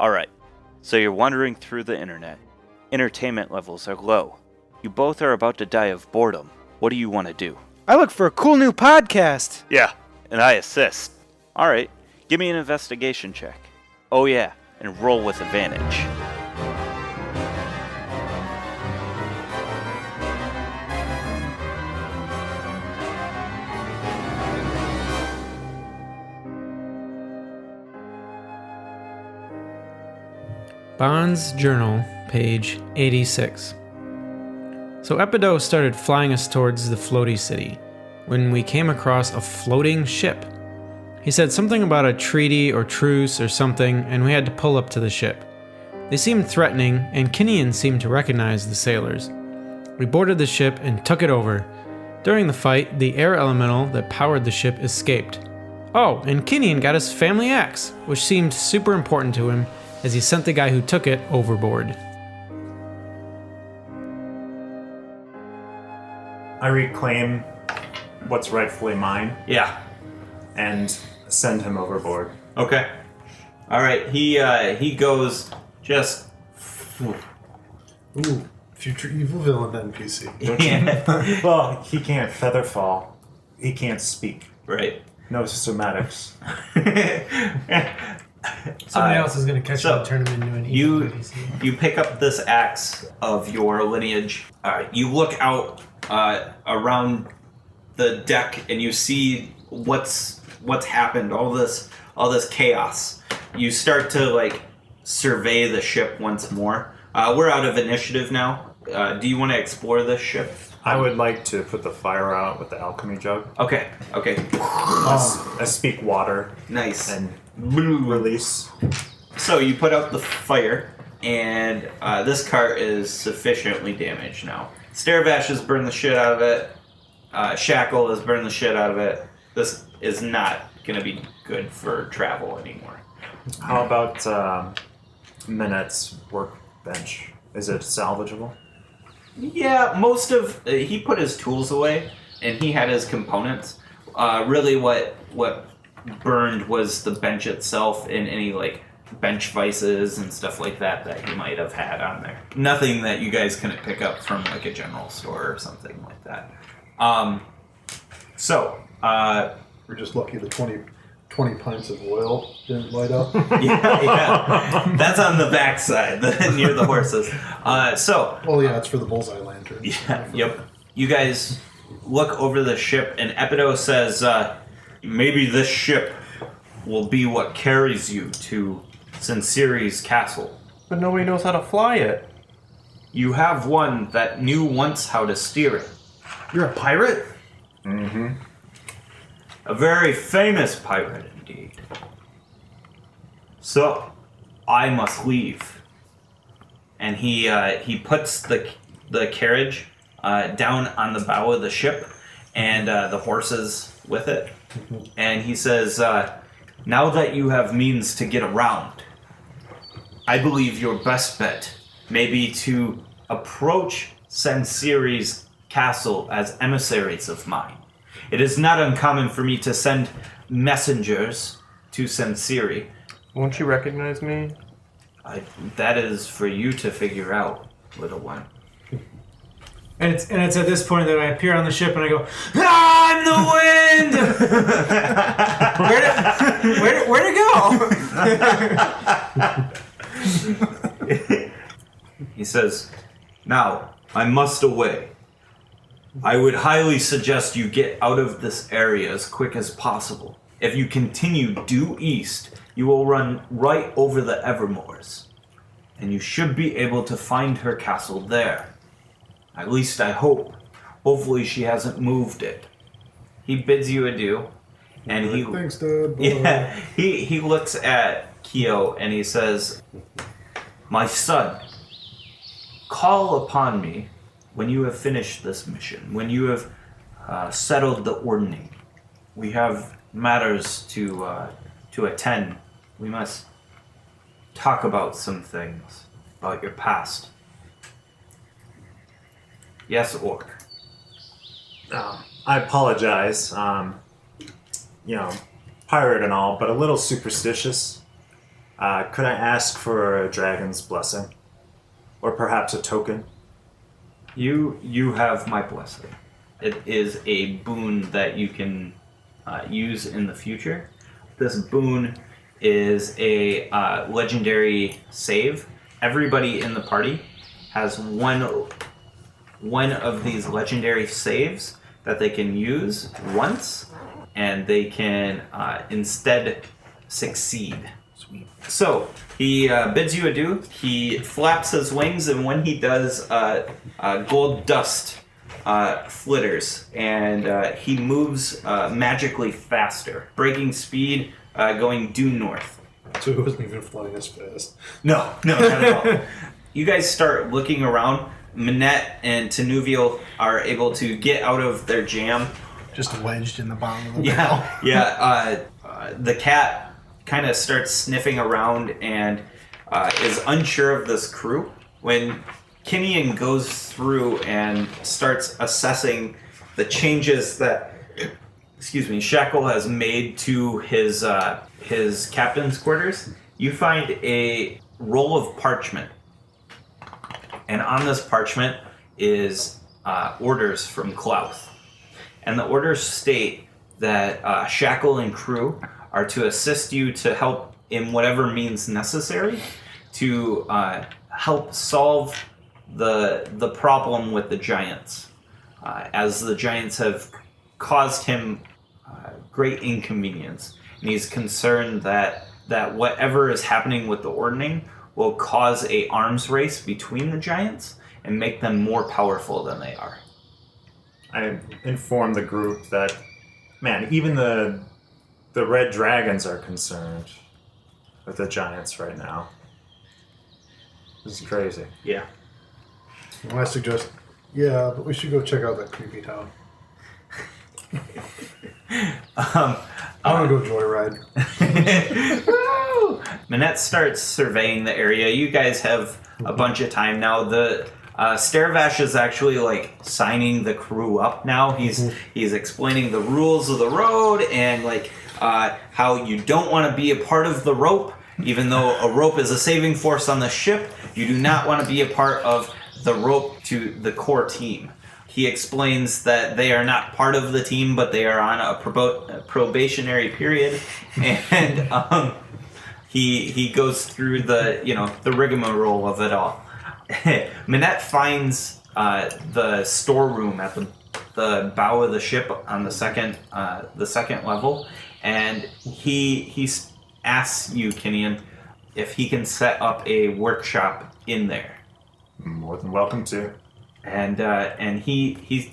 Alright, so you're wandering through the internet. Entertainment levels are low. You both are about to die of boredom. What do you want to do? I look for a cool new podcast. Yeah, and I assist. Alright, give me an investigation check. Oh yeah, and roll with advantage. Bond's Journal, page 86. So Epido started flying us towards the floaty city when we came across a floating ship. He said something about a treaty or truce or something, and we had to pull up to the ship. They seemed threatening, and Kinian seemed to recognize the sailors. We boarded the ship and took it over. During the fight, the air elemental that powered the ship escaped. Oh, and Kinian got his family axe, which seemed super important to him, as he sent the guy who took it overboard. I reclaim what's rightfully mine Yeah. and send him overboard. Okay. All right. He goes just. Ooh, future evil villain NPC. Yeah. Well, he can't feather fall. He can't speak. Right. No somatics. Somebody else is going to catch so him and turn him into an evil You NPC. you pick up this axe of your lineage. You look out around the deck and you see what's happened. All this chaos. You start to survey the ship once more. We're out of initiative now. Do you want to explore this ship? I would like to put the fire out with the alchemy jug. Okay. I speak water Nice. and release. So you put out the fire, and this cart is sufficiently damaged now. Stairvash has burned the shit out of it. Shackle has burned the shit out of it. This is not going to be good for travel anymore. How about Minette's workbench? Is it salvageable? Yeah, most of... he put his tools away, and he had his components. Really what burned was the bench itself and any, bench vices and stuff like that he might have had on there. Nothing that you guys couldn't pick up from, a general store or something like that. We're just lucky the 20 pints of oil didn't light up. Yeah. That's on the backside, near the horses. Oh yeah, it's for the bullseye lantern. Yeah, yep. You guys look over the ship, and Epido says, maybe this ship will be what carries you to Sinceri's castle. But nobody knows how to fly it. You have one that knew once how to steer it. You're a pirate? Mm-hmm. A very famous pirate indeed. So, I must leave. And he puts the carriage down on the bow of the ship, and the horses with it. And he says, now that you have means to get around, I believe your best bet may be to approach Sinceri's castle as emissaries of mine. It is not uncommon for me to send messengers to Sinceri. Won't you recognize me? That is for you to figure out, little one. And it's at this point that I appear on the ship and I go, I'm the wind! where'd it go? He says, now, I must away. I would highly suggest you get out of this area as quick as possible. If you continue due east, you will run right over the Evermoors, and you should be able to find her castle there. At least I hope. Hopefully she hasn't moved it. He bids you adieu, and Thanks, Dad. Yeah, he looks at Kyo and he says, my son, call upon me when you have finished this mission, when you have settled the ordning. We have matters to attend. We must talk about some things, about your past. Yes, Orc. I apologize. Pirate and all, but a little superstitious. Could I ask for a dragon's blessing? Or perhaps a token? You have my blessing. It is a boon that you can use in the future. This boon is a legendary save. Everybody in the party has one of these legendary saves that they can use once, and they can instead succeed. Sweet. So he bids you adieu. He flaps his wings, and when he does, gold dust flitters, and he moves magically faster, breaking speed, going due north. So it wasn't even flying as fast. No, not at all. You guys start looking around. Minette and Tenuvial are able to get out of their jam. Just wedged in the bottom of the barrel. Yeah. The cat kind of starts sniffing around and is unsure of this crew. When Kinian goes through and starts assessing the changes that, Shackle has made to his captain's quarters, you find a roll of parchment. And on this parchment is orders from Klauth. And the orders state that Shackle and crew are to assist you to help in whatever means necessary to help solve the problem with the giants. As the giants have caused him great inconvenience. And he's concerned that whatever is happening with the ordning will cause a arms race between the giants and make them more powerful than they are. I informed the group that, man, even the red dragons are concerned with the giants right now. This is crazy. Yeah. Well, I suggest, yeah, but we should go check out that creepy town. I want to go joyride. Minette starts surveying the area. You guys have a bunch of time now. The Starvash is actually like signing the crew up now. He's explaining the rules of the road and like how you don't want to be a part of the rope, even though a rope is a saving force on the ship. You do not want to be a part of the rope to the core team. He explains that they are not part of the team, but they are on a probationary period, and he goes through the rigmarole of it all. Minette finds the storeroom at the bow of the ship on the second level, and he asks you, Kinian, if he can set up a workshop in there. More than welcome to. And he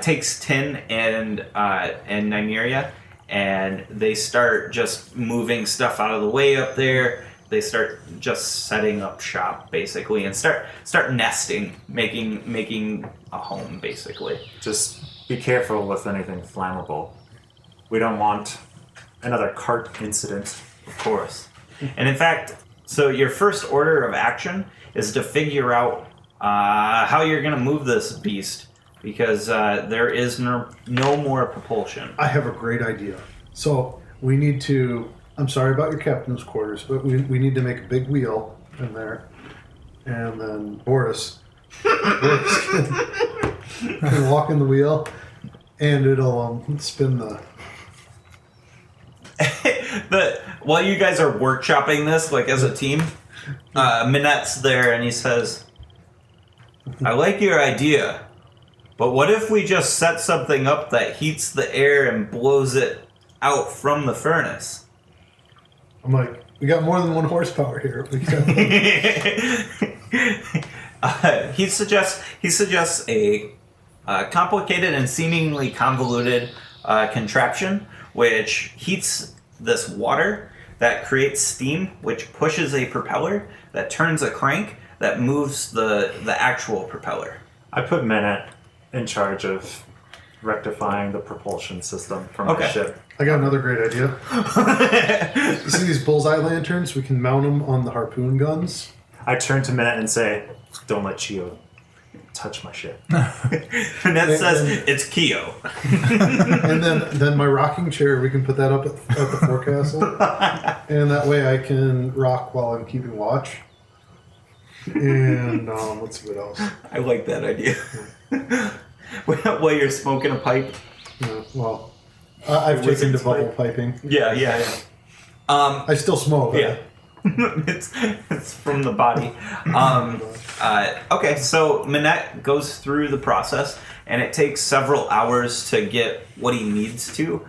takes Tin and Nymeria, and they start just moving stuff out of the way up there. They start just setting up shop basically, and start nesting, making a home basically. Just be careful with anything flammable. We don't want another cart incident. Of course. And in fact, so your first order of action is to figure out how you're going to move this beast, because there is no more propulsion. I have a great idea. So we need to, I'm sorry about your captain's quarters, but we need to make a big wheel in there. And then Boris can walk in the wheel, and it'll spin the... While you guys are workshopping this, like as a team, Minette's there and he says, I like your idea, but what if we just set something up that heats the air and blows it out from the furnace? I'm like, we got more than 1 horsepower here. He suggests a complicated and seemingly convoluted contraption which heats this water that creates steam, which pushes a propeller that turns a crank that moves the actual propeller. I put Minette in charge of rectifying the propulsion system from the ship. I got another great idea. You see these bullseye lanterns? We can mount them on the harpoon guns. I turn to Minette and say, don't let Chio touch my ship. And that says it's Keo. And then my rocking chair, we can put that up at the forecastle. And that way I can rock while I'm keeping watch. And let's see what else. I like that idea. While you're smoking a pipe. Yeah, well, I've taken to bubble piping. Yeah. I still smoke. Yeah. it's from the body. Okay, so Minette goes through the process, and it takes several hours to get what he needs to.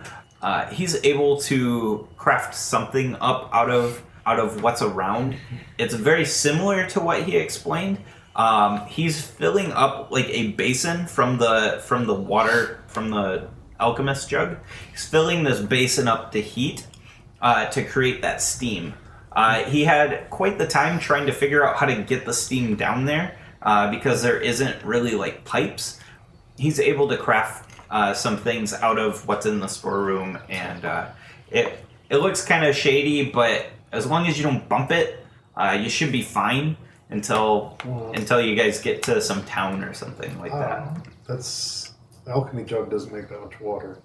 He's able to craft something up out of what's around. It's very similar to what he explained. He's filling up like a basin from the water from the Alchemist jug. He's filling this basin up to heat to create that steam. He had quite the time trying to figure out how to get the steam down there because there isn't really like pipes. He's able to craft some things out of what's in the storeroom, and it looks kind of shady, but as long as you don't bump it, you should be fine until you guys get to some town or something like that. The alchemy jug doesn't make that much water.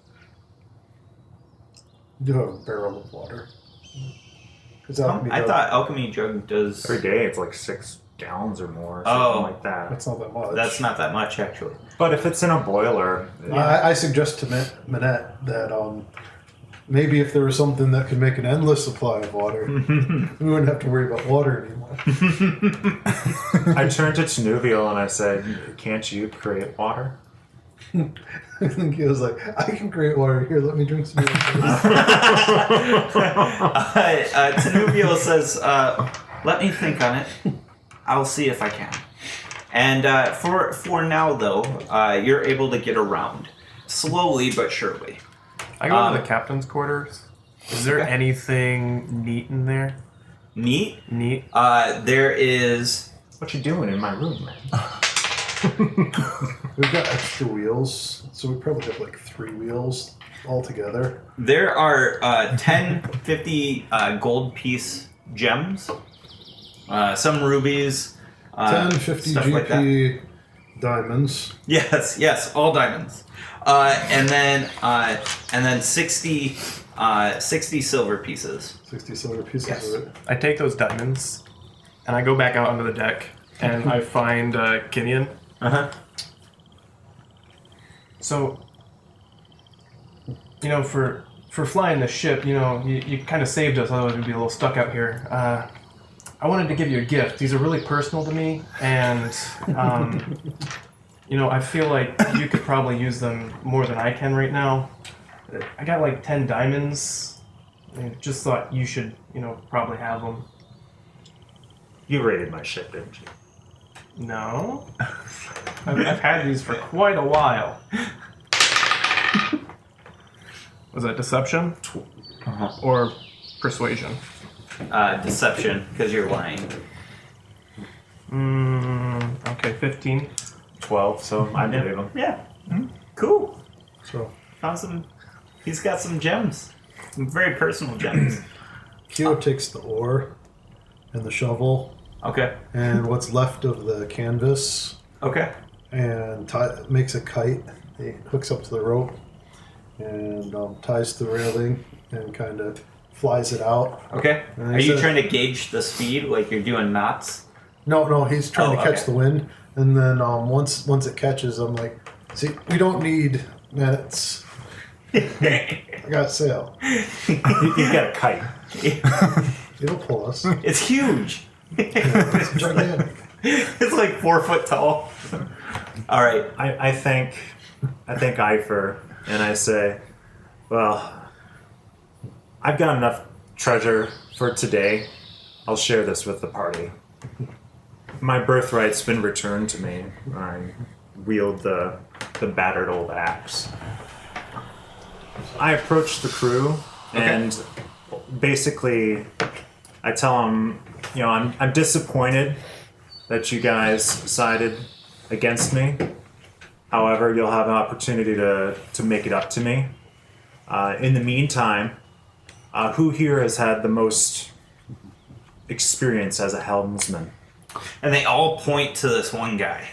You do have a barrel of water. I thought alchemy jug does Every day it's like 6 gallons or more, something like that. That's not that much. That's not that much actually. But if it's in a boiler, I suggest to Minette that maybe if there was something that could make an endless supply of water, we wouldn't have to worry about water anymore. I turned to Tanuvial and I said, "Can't you create water?" I think he was like, I can create water. Here, let me drink some water. Tanuvial says, let me think on it. I'll see if I can. And for now, though, you're able to get around. Slowly but surely. I go to the captain's quarters. Is there anything neat in there? Neat? Neat. There is... What you doing in my room, man? We've got extra wheels, so we probably have like 3 wheels altogether. There are 10 50 gold piece gems, some rubies, 10, 50 stuff GP like that. diamonds. Yes, all diamonds. And then 60 silver pieces. 60 silver pieces Yes. of it. I take those diamonds, and I go back out onto the deck, and I find Kenyon. Uh-huh. So, for flying the ship, you kind of saved us, otherwise we'd be a little stuck out here. I wanted to give you a gift. These are really personal to me, and, I feel like you could probably use them more than I can right now. I got like 10 diamonds. I just thought you should, probably have them. You raided my ship, didn't you? No. I've had these for quite a while. Was that deception? Or persuasion? Deception, because you're lying. Okay, 15. 12, so I believe him. Yeah. Cool. So Found some... He's got some gems. Some very personal gems. Keo takes the oar and the shovel Okay. and what's left of the canvas Okay. and makes a kite. He hooks up to the rope and ties to the railing and kind of flies it out. Okay. And Are he you said- trying to gauge the speed like you're doing knots? No, he's trying to catch okay. the wind. And then once it catches, I'm like, see, we don't need minutes. I got sail. You've got a kite. It'll pull us. It's huge. It's gigantic. It's like 4 foot tall. All right. I thank Ifer, and I say, well, I've got enough treasure for today. I'll share this with the party. My birthright's been returned to me. I wield the battered old axe. I approach the crew, and basically, I tell them, I'm disappointed that you guys sided against me. However, you'll have an opportunity to make it up to me. In the meantime, who here has had the most experience as a helmsman? and they all point to this one guy.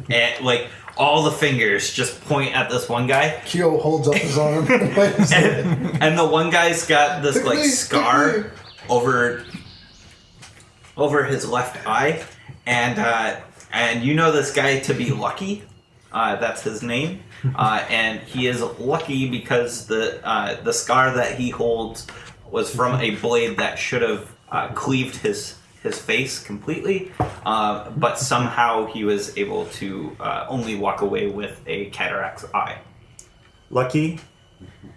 And, like, all the fingers just point at this one guy. Kyo holds up his arm. And the one guy's got this, like, scar over his left eye. And you know this guy to be Lucky. That's his name. And he is lucky because the scar that he holds was from a blade that should have cleaved his face completely, but somehow he was able to only walk away with a cataract's eye. Lucky,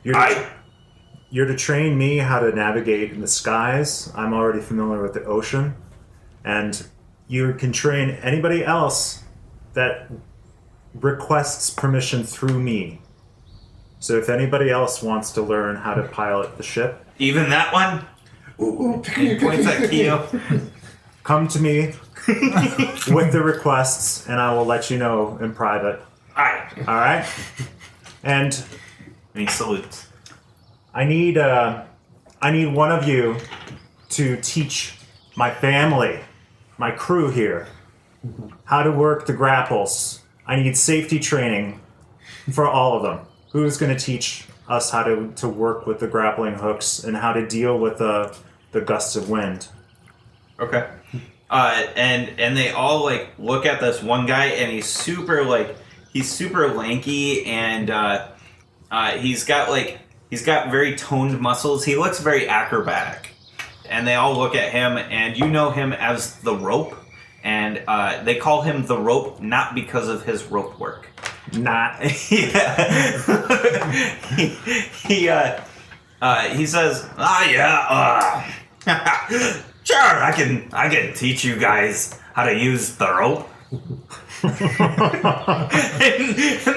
you're to train me how to navigate in the skies. I'm already familiar with the ocean. And you can train anybody else that requests permission through me. So if anybody else wants to learn how to pilot the ship... Even that one? He points at Keo. Come to me with the requests, and I will let you know in private. Aye. All right? And he salutes. I need one of you to teach my family, my crew here, how to work the grapples. I need safety training for all of them. Who's going to teach us how to work with the grappling hooks and how to deal with the gusts of wind? Okay. And they all like look at this one guy, and he's super lanky, and he's got very toned muscles. He looks very acrobatic, and they all look at him, and you know him as the Rope, and they call him the Rope not because of his rope work. Not. Yeah. He says, sure, I can teach you guys how to use the rope. and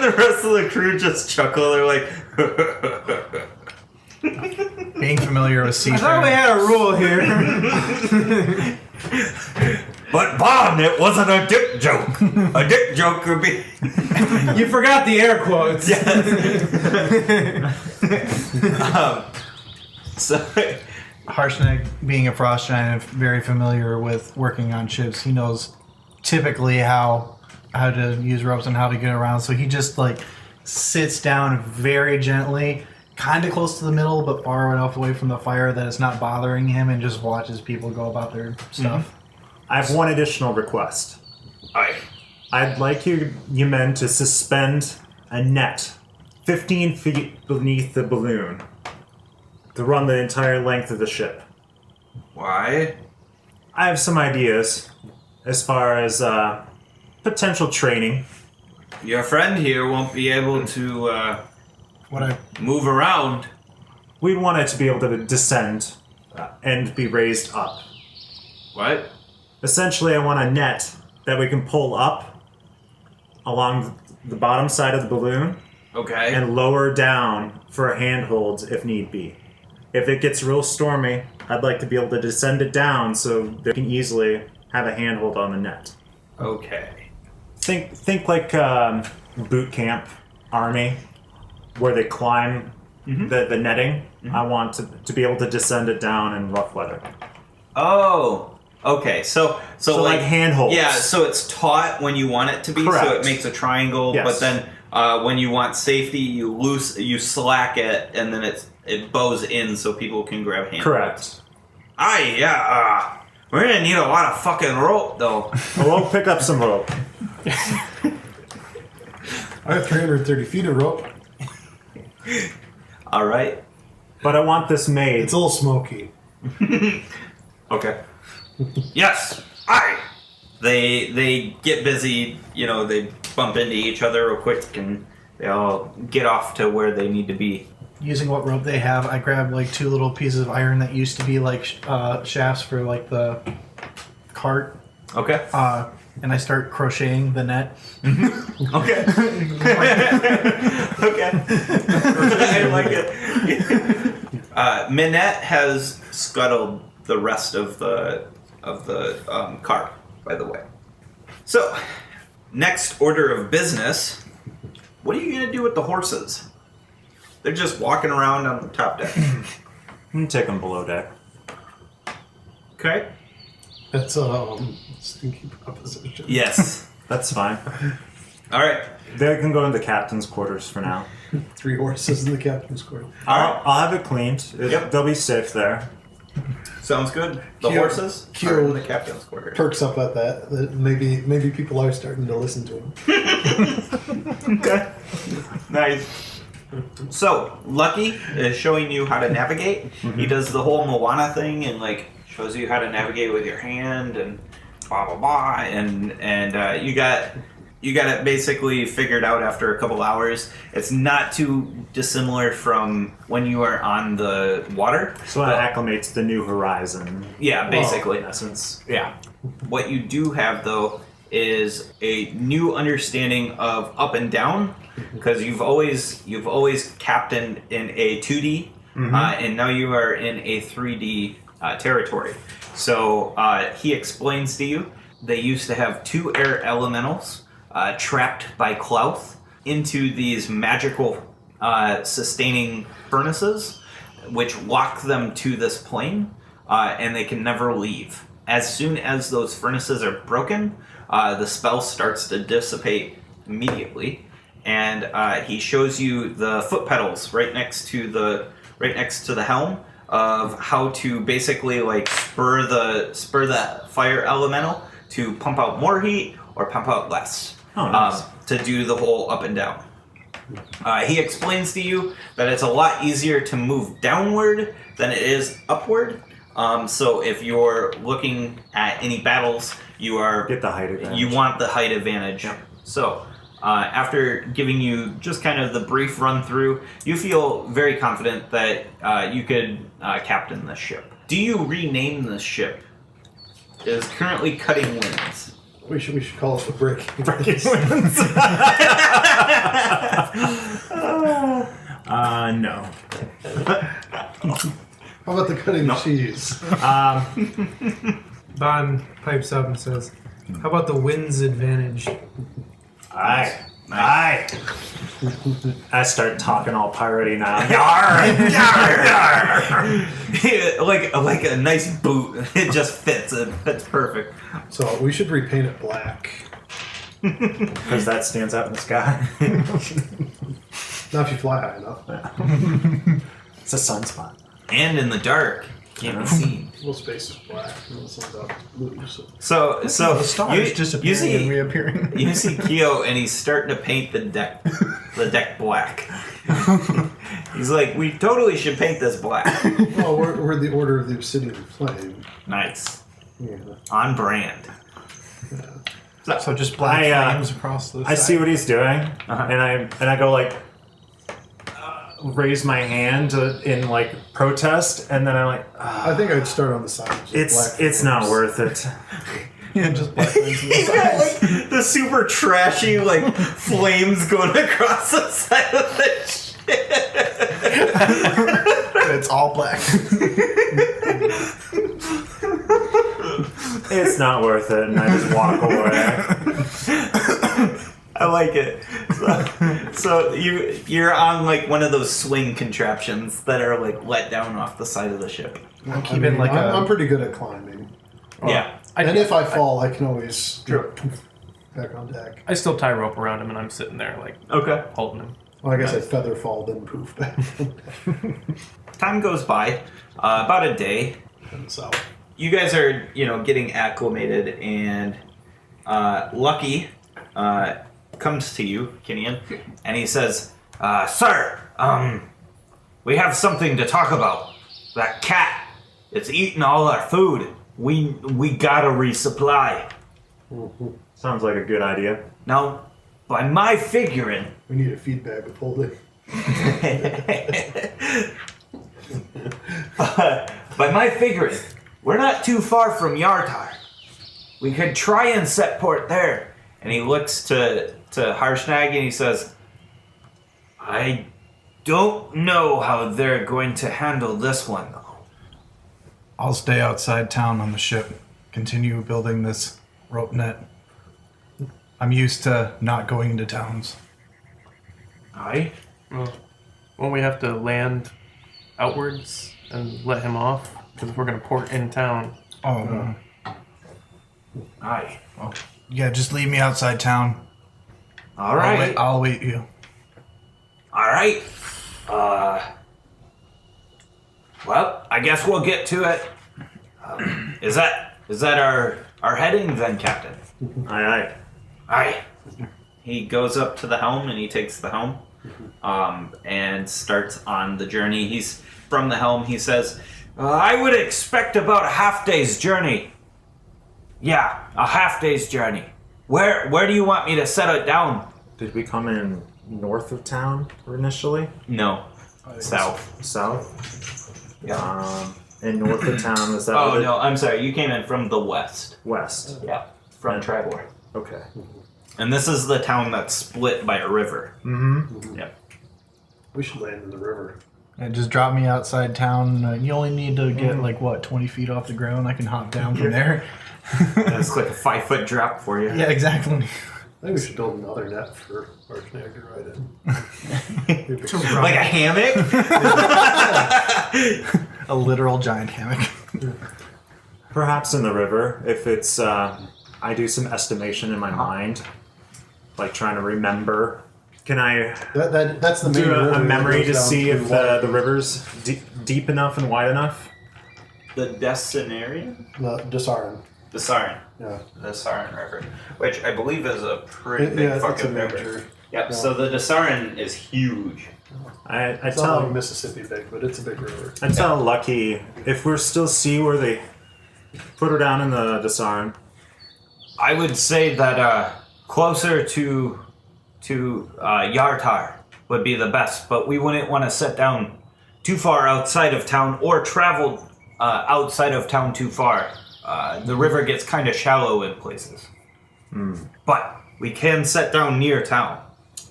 the rest of the crew just chuckle. They're like, Being familiar with I thought we seafaring. had a rule here. but Bon, it wasn't a dick joke. A dick joke could be. You forgot the air quotes. So. Harshnag, being a frost giant, very familiar with working on ships. He knows typically how to use ropes and how to get around. So he just like sits down very gently, kind of close to the middle, but far enough away from the fire that it's not bothering him, and just watches people go about their stuff. Mm-hmm. I have one additional request. Aye. I'd like you men to suspend a net 15 feet beneath the balloon to run the entire length of the ship. Why? I have some ideas as far as potential training. Your friend here won't be able to move around. We want it to be able to descend and be raised up. What? Essentially, I want a net that we can pull up along the bottom side of the balloon Okay. and lower down for handholds if need be. If it gets real stormy, I'd like to be able to descend it down so they can easily have a handhold on the net. Okay. Think like boot camp army, where they climb the netting. I want to be able to descend it down in rough weather. Oh. Okay. So like handholds. Yeah. So it's taut when you want it to be. Correct. So it makes a triangle. Yes. But then when you want safety, you slack it, and then it bows in so people can grab handholds. Correct. Aye. Yeah. We're gonna need a lot of fucking rope, though. We'll pick up some rope. I have 330 feet of rope. All right. But I want this made. It's a little smoky. Okay. Yes. Aye. They get busy. You know, they bump into each other real quick, and they all get off to where they need to be. Using what rope they have, I grabbed like 2 little pieces of iron that used to be like shafts for like the cart, Okay. and I start crocheting the net. Okay. Okay. I like it. Minette has scuttled the rest of the car, by the way. So, next order of business. What are you gonna do with the horses? They're just walking around on the top deck. I'm gonna take them below deck. Okay. That's stinky proposition. Yes. That's fine. All right. They can go in the captain's quarters for now. 3 horses in the captain's quarters. I'll have it cleaned. Yep. They'll be safe there. Sounds good. The Cute. horses are in the captain's quarters. Perks up at that maybe people are starting to listen to him. Okay. Nice. So, Lucky is showing you how to navigate. He does the whole Moana thing and like shows you how to navigate with your hand and blah blah blah and you got it basically figured out after a couple hours. It's not too dissimilar from when you are on the water. So it acclimates to the new horizon. Yeah, basically. In essence. Yeah. What you do have though is a new understanding of up and down, because you've always captained in a 2D, and now you are in a 3D territory. So he explains to you they used to have 2 air elementals trapped by Clouth into these magical sustaining furnaces, which lock them to this plane, and they can never leave. As soon as those furnaces are broken, the spell starts to dissipate immediately, and he shows you the foot pedals right next to the helm of how to basically like spur the fire elemental to pump out more heat or pump out less. Oh, nice. To do the whole up and down. He explains to you that it's a lot easier to move downward than it is upward. So if you're looking at any battles, Get the height advantage. you want the height advantage. Yep. So after giving you just kind of the brief run through, you feel very confident that you could captain this ship. Do you rename this ship? It is currently cutting winds. We should call it the breaking winds. No. How about the cutting cheese? Bon pipes up and says, "How about the wind's advantage?" Aye. Aye. I start talking all piratey now. Yarr! Yarr! Yarr! like a nice boot. It just fits. It fits perfect. So we should repaint it black. Because that stands out in the sky. Not if you fly high enough. It's a sunspot. And in the dark, can't be seen. Little space is black. And the sun's out blue. So The stars disappearing and reappearing. You see Keo, and he's starting to paint the deck black. He's like, we totally should paint this black. Well, we're the Order of the Obsidian Flame. Nice, Yeah. on brand. So just black I, flames across the I side. see what he's doing, and I go like, raise my hand in like protest, and then I'm like, I think I'd start on the sides. with black it's not flames. worth it. Yeah, just black flames on the He's got sides. like the super trashy like flames going across the side of the ship. It's all black. It's not worth it, and I just walk away. I like it. So you're on like one of those swing contraptions that are like let down off the side of the ship. I'm pretty good at climbing. Yeah. And if I fall, I can always back on deck. I still tie rope around him, and I'm sitting there like Okay. holding him. Well, I guess I feather fall, then poof back. Time goes by, about a day. And so You guys are, getting acclimated, and Lucky comes to you, Kinian, and he says, "Sir, we have something to talk about. That cat, it's eating all our food. We gotta resupply. Sounds like a good idea. Now, by my figuring, we need a feed bag with holding. by my figuring, we're not too far from Yartar. We could try and set port there." And he looks to Harshnag and he says, "I don't know how they're going to handle this one, though." I'll stay outside town on the ship. Continue building this rope net. I'm used to not going into towns. Aye? Well, won't we have to land outwards and let him off? Because if we're going to port in town. Oh, Aye. Yeah, just leave me outside town. All right. I'll wait you. All right. Well, I guess we'll get to it. Is that our heading then, Captain? Aye, aye. Aye. He goes up to the helm and he takes the helm, and starts on the journey. He's from the helm. He says, "I would expect about a half day's journey." Yeah, a half day's journey. Where do you want me to set it down? Did we come in north of town initially? No, south. South? Yeah. And north of town, is that Oh what it- no, I'm sorry. You came in from the west. West. Yeah, from Tribor. Okay. And this is the town that's split by a river. Mm-hmm. Yep. We should land in the river. And just drop me outside town. You only need to get 20 feet off the ground. I can hop down from there. It's like a 5-foot drop for you. Yeah, exactly. I think we should build another net for Archnag to ride in. Like a hammock? A literal giant hammock. Perhaps in the river, if it's, I do some estimation in my mind, like trying to remember. Can I That's the main do river a that memory goes to down see through if water. the river's deep enough and wide enough? The Destinarian? The Disarn. The Sarin. Yeah. The Sarin River. Which I believe is a pretty big Yeah, it's a fucking river. major. Yep, yeah. so the Desarin is huge. I It's not tell like Mississippi big, but it's a big river. I tell Lucky if we're still see where they put her down in the disarm. I would say that closer to Yartar would be the best, but we wouldn't want to set down too far outside of town or travel outside of town too far. The river gets kind of shallow in places. But we can set down near town.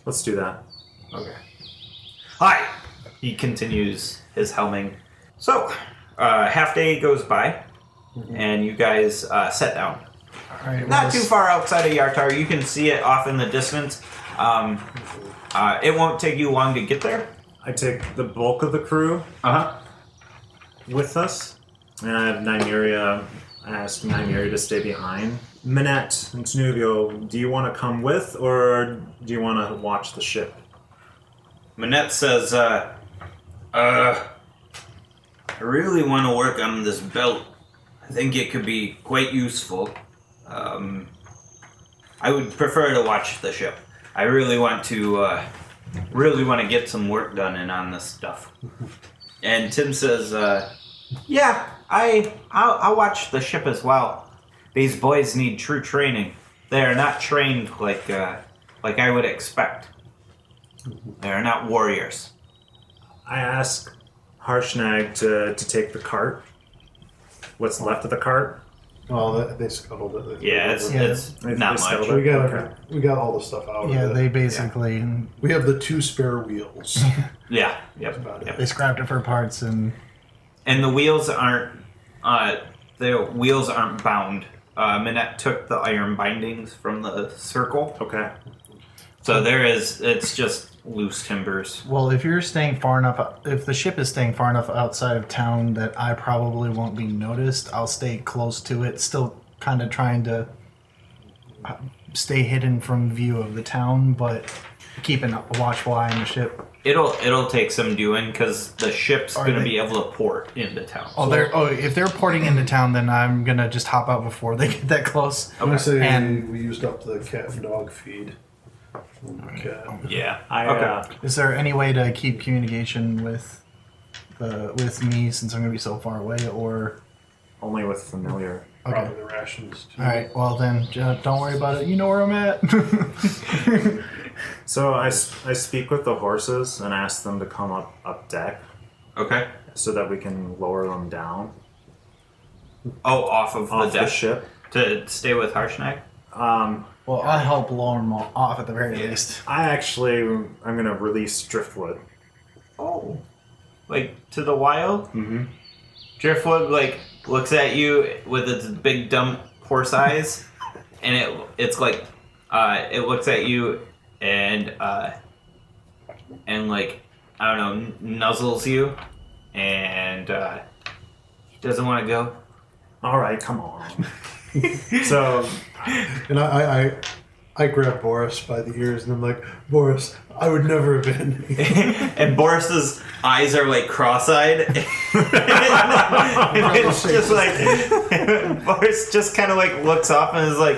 Let's do that. Okay. Hi! He continues his helming. So, half day goes by, and you guys set down. All right. Not too far outside of Yartar. You can see it off in the distance. It won't take you long to get there. I take the bulk of the crew Uh-huh. with us, and I have Nymeria. I asked Nymeria to stay behind. Minette and Tenuvio, do you want to come with, or do you want to watch the ship? Manette says, I really want to work on this belt. I think it could be quite useful. I would prefer to watch the ship. I really want to get some work done in on this stuff. And Tim says, yeah, I'll watch the ship as well. These boys need true training. They are not trained like I would expect. They are not warriors. I ask Harshnag to take the cart. What's left of the cart? Well, they scuttled it. Yeah, it's They not scuttled much. it? We got all the stuff out Yeah, of it. they basically We have the 2 spare wheels. Yeah, yep. about it. Yep. they scrapped it for parts and And the wheels aren't bound. Minette took the iron bindings from the circle, Okay. so it's just loose timbers. well, if you're staying far enough, if the ship is staying far enough outside of town that I probably won't be noticed, I'll stay close to it, still kind of trying to stay hidden from view of the town, but keeping a watchful eye on the ship. It'll take some doing because the ship's Are gonna they- be able to port into town. If they're porting into town, then I'm gonna just hop out before they get that close. I'm gonna say And- we used up the cat and dog feed. Cat. Yeah. I Is there any way to keep communication with me since I'm gonna be so far away? Or only with familiar. Probably the rations too. all right, well then, don't worry about it. You know where I'm at. So I speak with the horses and ask them to come up deck Okay. so that we can lower them down Oh, off of off the the deck ship. to stay with Harshnag. Well, I help lower them off at the very least. I'm gonna release Driftwood. Oh. Like to the wild. Mm-hmm. Driftwood looks at you with its big dumb horse eyes, and it's like it looks at you and like I don't know, nuzzles you, and doesn't want to go. All right, come on. So, And I grab Boris by the ears and I'm like, Boris, I would never have been. And Boris's eyes are like cross-eyed. And it's just like Boris just kind of like looks up and is like,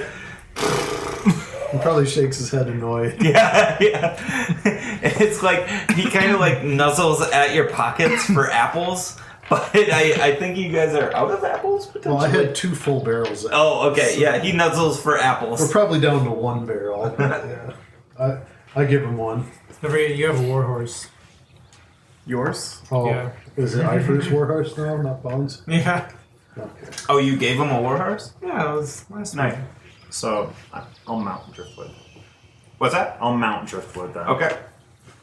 He probably shakes his head annoyed. yeah. It's like he kind of like nuzzles at your pockets for apples. But I think you guys are out of apples potentially. Well, I had 2 full barrels. Oh, okay. Yeah, he nuzzles for apples. We're probably down to 1 barrel. But yeah, I give him 1. You have a warhorse. Yours? Oh, Yeah. is it Ifer's warhorse now, not Bones? Yeah. Okay. Oh, you gave him a warhorse? Yeah, it was last nice. night. So I'll mount Driftwood. What's that? I'll mount Driftwood then. Okay.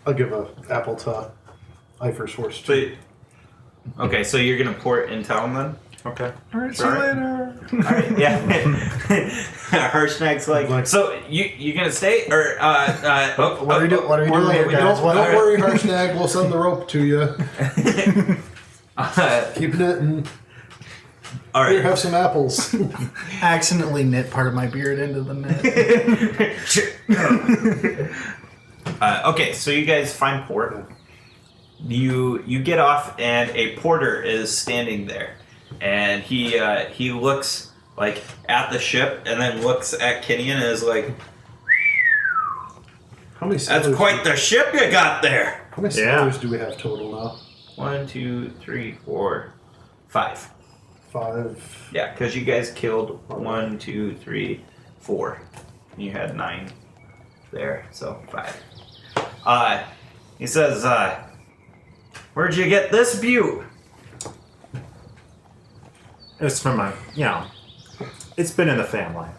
I'll give a apple to Ifer's horse So, too. okay, so you're gonna pour it in town then? Okay. Alright, see Sure. you later. Alright, yeah. Hershnag's like, so you gonna stay or What are we doing? What are we doing here, guys? Don't worry, Harshnag. We'll send the rope to you. Keeping it and all here, right. have some apples. I accidentally knit part of my beard into the net. Okay, so you guys find port. You get off, and a porter is standing there, and he looks like at the ship, and then looks at Kenny and is like, How many "That's sailors quite the ship you got there." How many sailors do we have total now? 1, 2, 3, 4, 5. 5. Yeah, because you guys killed 1, 2, 3, 4. You had 9 there, so 5. He says, "Where'd you get this butte?" It's from my, it's been in the family.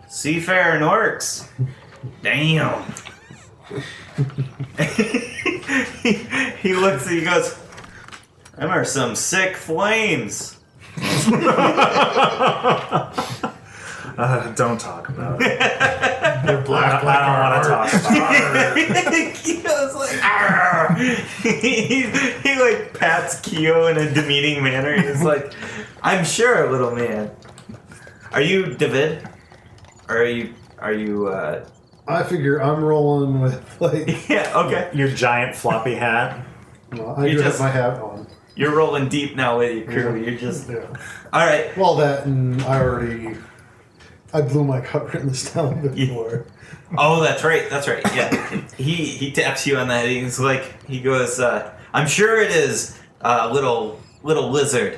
Seafaring orcs. Damn. he looks and he goes, "Them are some sick flames." Don't talk about it. They're black I don't want to talk about it. Keo's like, "Arr!" he like pats Keo in a demeaning manner. He's like, "I'm sure, little man." Are you David? Or are you I figure I'm rolling with like. Yeah, okay. Your giant floppy hat. Well, I You do just- have my hat on. You're rolling deep now with your crew. You're just Yeah. alright. Well, that and I blew my cover in this town before. Oh, that's right. Yeah. he taps you on the head. He goes, "I'm sure it is, little lizard."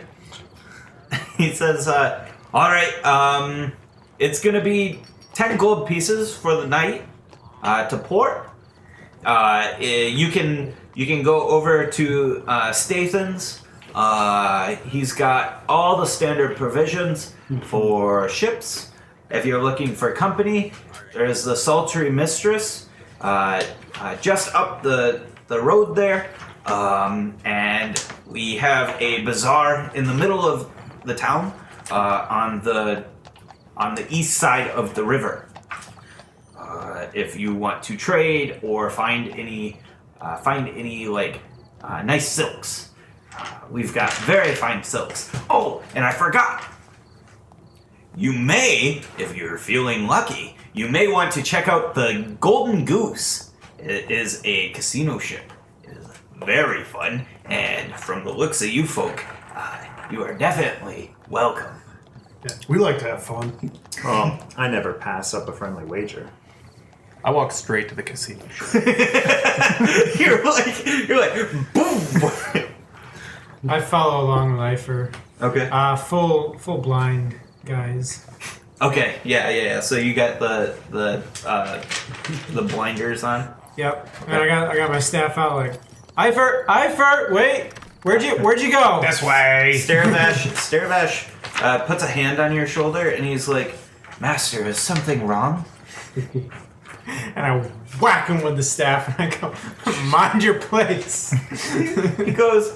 He says, "All right. It's gonna be 10 gold pieces for the night to port. You can go over to Stathan's. He's got all the standard provisions for ships. If you're looking for company, there's the Sultry Mistress just up the road there. And we have a bazaar in the middle of the town on the east side of the river. If you want to trade or find any nice silks, we've got very fine silks. Oh, and I forgot. You may, if you're feeling lucky, you may want to check out the Golden Goose. It is a casino ship. It is very fun, and from the looks of you folk, you are definitely welcome." Yeah, we like to have fun. I never pass up a friendly wager. I walk straight to the casino. you're like, boom. I follow along Lifer. Okay. Full blind guys. Okay. Yeah. So you got the blinders on. Yep. And I got my staff out like, Ifer, wait, where'd you go? This way. Staravash puts a hand on your shoulder and he's like, "Master, is something wrong?" And I whack him with the staff and I go, "Mind your place." He goes,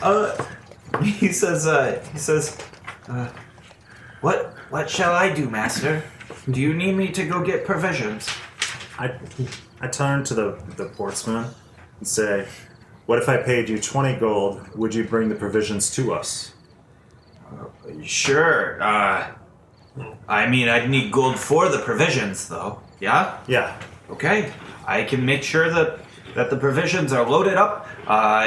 "Okay." He says, "What shall I do, Master? Do you need me to go get provisions?" I turn to the portsman and say, What if I paid you 20 gold? Would you bring the provisions to us? Sure. I mean, I'd need gold for the provisions, though. Yeah? Yeah. Okay. I can make sure that the provisions are loaded up.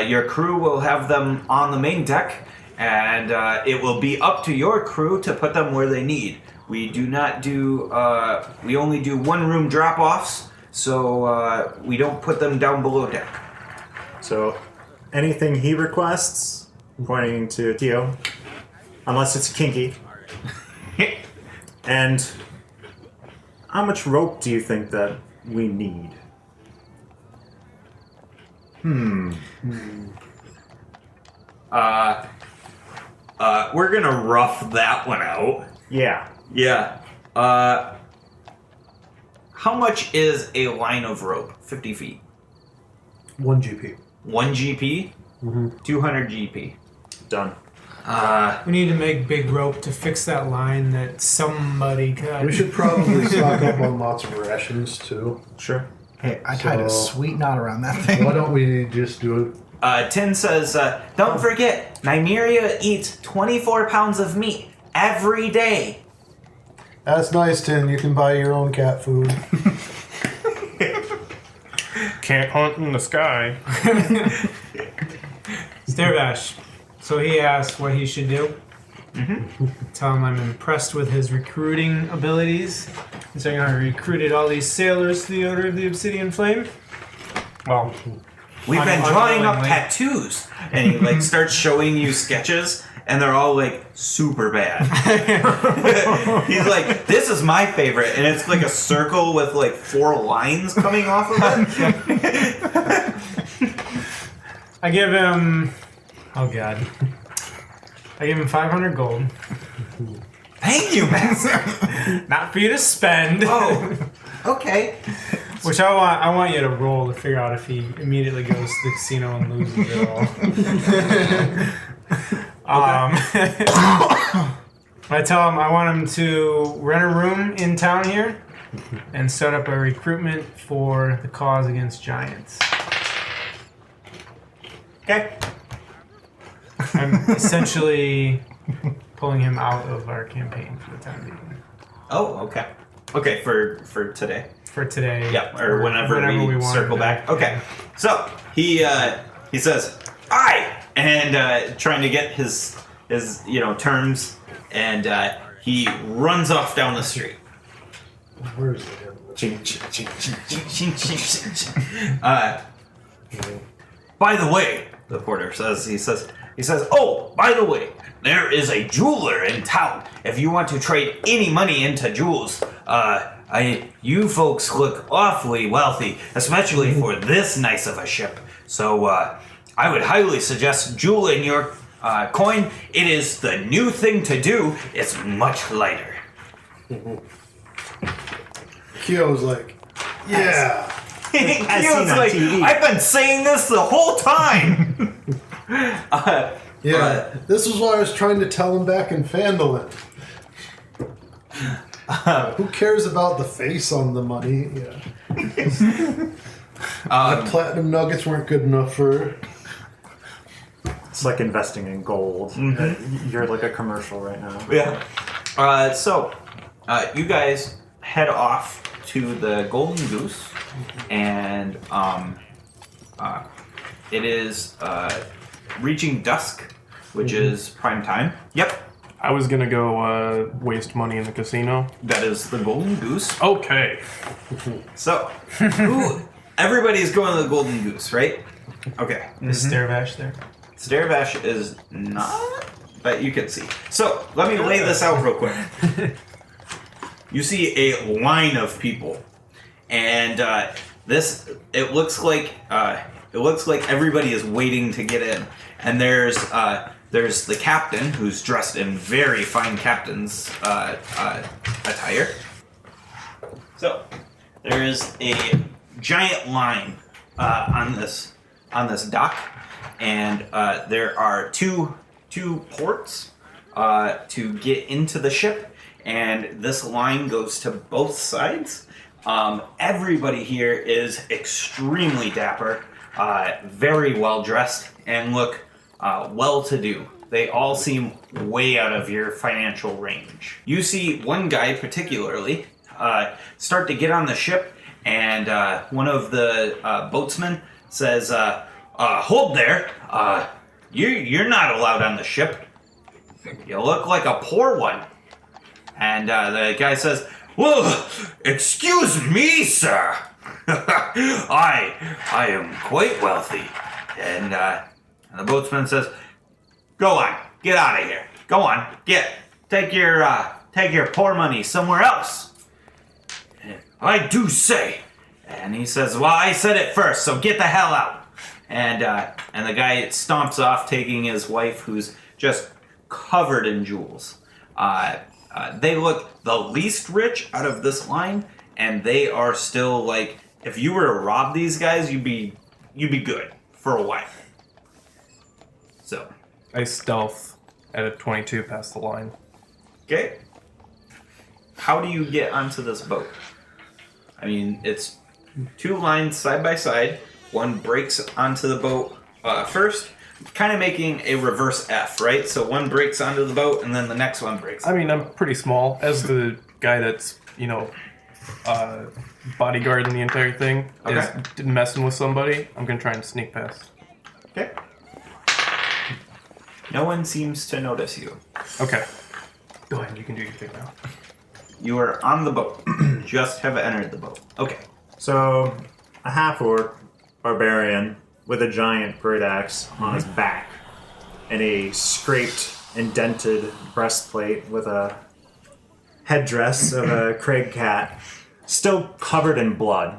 Your crew will have them on the main deck, and it will be up to your crew to put them where they need. We do not do, we only do one-room drop-offs, so we don't put them down below deck. So, anything he requests, pointing to Theo, unless it's kinky. And how much rope do you think that we need? We're gonna rough that one out. Yeah. Yeah. How much is a line of rope? 50 feet. 1 GP. 1 GP? 200 GP. Done. We need to make big rope to fix that line that somebody cut. We should probably stock up on lots of rations too. Sure. Hey, I tied a So- sweet knot around that thing. Why don't we just do it? Tin says, don't forget, Nymeria eats 24 pounds of meat every day. That's nice, Tin. You can buy your own cat food. Can't hunt in the sky. Stairbash. So he asked what he should do. Tell him I'm impressed with his recruiting abilities. He's saying I recruited all these sailors to the Order of the Obsidian Flame. Well, We've been drawing up Unwillingly. tattoos. And he like starts showing you sketches, and they're all like super bad. He's like, this is my favorite, and it's like a circle with like 4 lines coming off of it. I give him. Oh God. I give him 500 gold. Thank you, master. Not for you to spend. Oh, okay. Which I want you to roll to figure out if he immediately goes to the casino and loses it all. I tell him I want him to rent a room in town here and set up a recruitment for the cause against giants. Okay. I'm essentially pulling him out of our campaign for the time being. Oh, okay. Okay, for today. For today. Yeah, or whenever we want circle him back. Okay. So he says, "Aye," and trying to get his terms, and he runs off down the street. Where's the By the way, the porter says, he says, oh, by the way, there is a jeweler in town. If you want to trade any money into jewels, you folks look awfully wealthy, especially for this nice of a ship. So I would highly suggest jeweling your coin. It is the new thing to do. It's much lighter. Kyo's like, yeah. Keo's like, I've been saying this the whole time. Yeah, this is why I was trying to tell him back in Phandalin. Who cares about the face on the money? Yeah. The platinum nuggets weren't good enough for. It's like investing in gold. You're like a commercial right now. Yeah. So, you guys head off to the Golden Goose, and it is reaching dusk, which is prime time. Yep. I was gonna go waste money in the casino. That is the Golden Goose. Okay. So, everybody's going to the Golden Goose, right? Okay. Is Stairbash there? Stairbash is not, but you can see. So, let me lay this out real quick. You see a line of people, and it looks like everybody is waiting to get in. And there's the captain, who's dressed in very fine captain's attire. So there is a giant line on this dock, and there are two ports to get into the ship, and this line goes to both sides. Everybody here is extremely dapper. very well dressed and look well-to-do. They all seem way out of your financial range. You see one guy particularly start to get on the ship, and one of the boatsmen says, hold there, you're not allowed on the ship. You look like a poor one. And the guy says, well, excuse me, sir. I am quite wealthy. And the boatsman says, go on, get out of here. Go on, take your poor money somewhere else. I do say. And he says, well, I said it first, so get the hell out. And the guy stomps off, taking his wife, who's just covered in jewels. They look the least rich out of this line, and they are still like, if you were to rob these guys, you'd be good for a while. So I stealth at a 22 past the line. okay, how do you get onto this boat? I mean, it's two lines side by side. One breaks onto the boat first, kind of making a reverse F, right? So one breaks onto the boat, and then the next one breaks. I mean, I'm pretty small. As the guy that's, bodyguarding the entire thing is messing with somebody, I'm going to try and sneak past. Okay. No one seems to notice you. Okay. Go ahead, you can do your thing now. You are on the boat. Just have entered the boat. Okay. So, a half-orc barbarian with a giant great axe on his back and a scraped, indented breastplate with a headdress of a Craig cat, still covered in blood.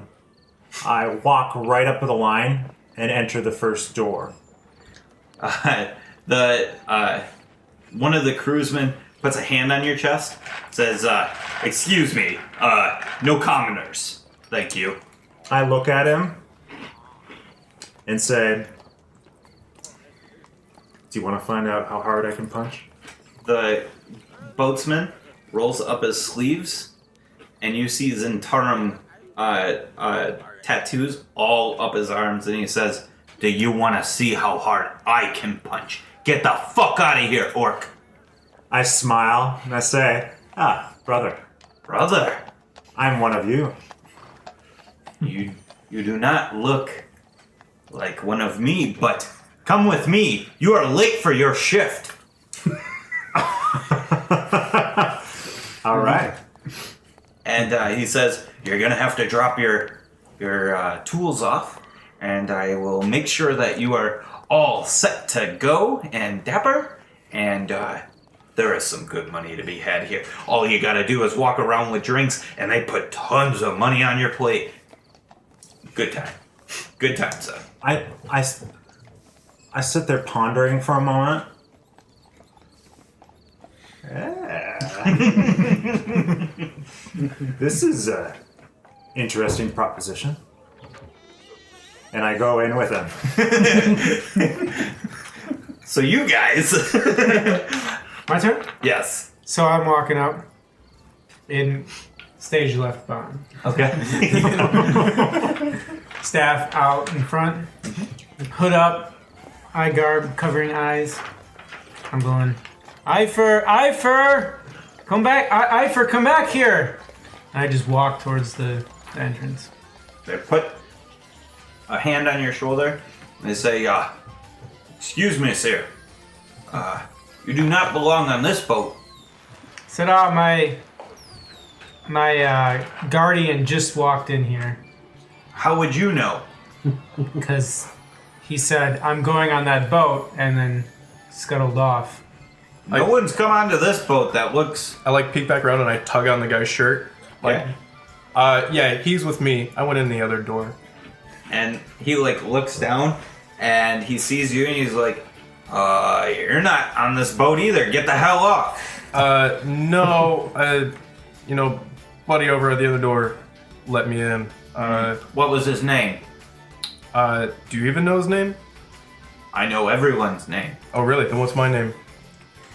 I walk right up to the line and enter the first door. One of the crewsmen puts a hand on your chest, says, excuse me, no commoners. Thank you. I look at him and say, do you want to find out how hard I can punch? The boatsman rolls up his sleeves, and you see Zentarum tattoos all up his arms, and he says, do you want to see how hard I can punch? Get the fuck out of here, orc. I smile and I say, brother. Brother, I'm one of you. you do not look like one of me, but come with me. You are late for your shift. All right. And he says, you're going to have to drop your tools off, and I will make sure that you are all set to go and dapper, and there is some good money to be had here. All you got to do is walk around with drinks, and they put tons of money on your plate. Good time. Good time, son. I sit there pondering for a moment. This is an interesting proposition. And I go in with him. So you guys... My turn? Yes. So I'm walking up in stage left behind. Okay. Staff out in front. Hood up. Eye garb covering eyes. I'm going, Ifer! Come back! Ifer, come back here! And I just walk towards the entrance. They put a hand on your shoulder, and they say, excuse me, sir. You do not belong on this boat. Said, my guardian just walked in here. How would you know? Because he said, I'm going on that boat, and then scuttled off. No one's come onto this boat that looks... I peek back around and I tug on the guy's shirt. Yeah, he's with me. I went in the other door. And he looks down, and he sees you, and he's like, you're not on this boat either. Get the hell off. No, buddy over at the other door let me in. What was his name? Do you even know his name? I know everyone's name. Oh, really? Then what's my name?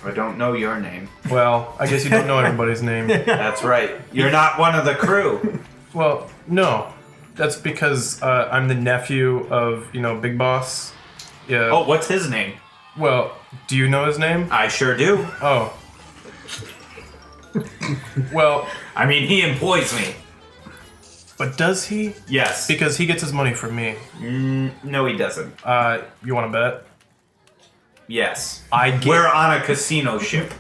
I don't know your name. Well, I guess you don't know everybody's name. That's right. You're not one of the crew. Well, no. That's because I'm the nephew of, Big Boss. Yeah. Oh, what's his name? Well, do you know his name? I sure do. Oh. Well, I mean, he employs me. but does he? Yes. Because he gets his money from me. No, he doesn't. You want to bet? Yes. We're on a casino ship.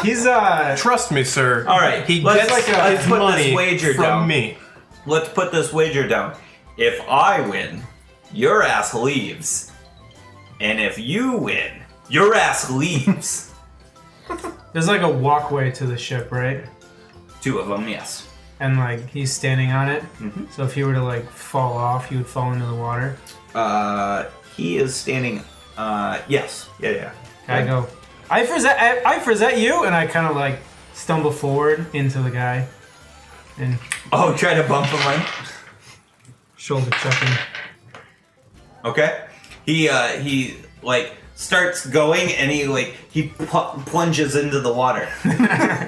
He's Trust me, sir. All right, He let's- gets let's his put this money wager from down. me. Let's put this wager down. If I win, your ass leaves. And if you win, your ass leaves. there's like a walkway to the ship, right? 2 of them, yes. And like he's standing on it. Mhm. So if he were to like fall off, he would fall into the water. He is standing. Yes. Yeah. I go, Ifers, that you? And I kind of like stumble forward into the guy and Oh, try to bump him in. shoulder check him. Okay. He like starts going and he plunges into the water.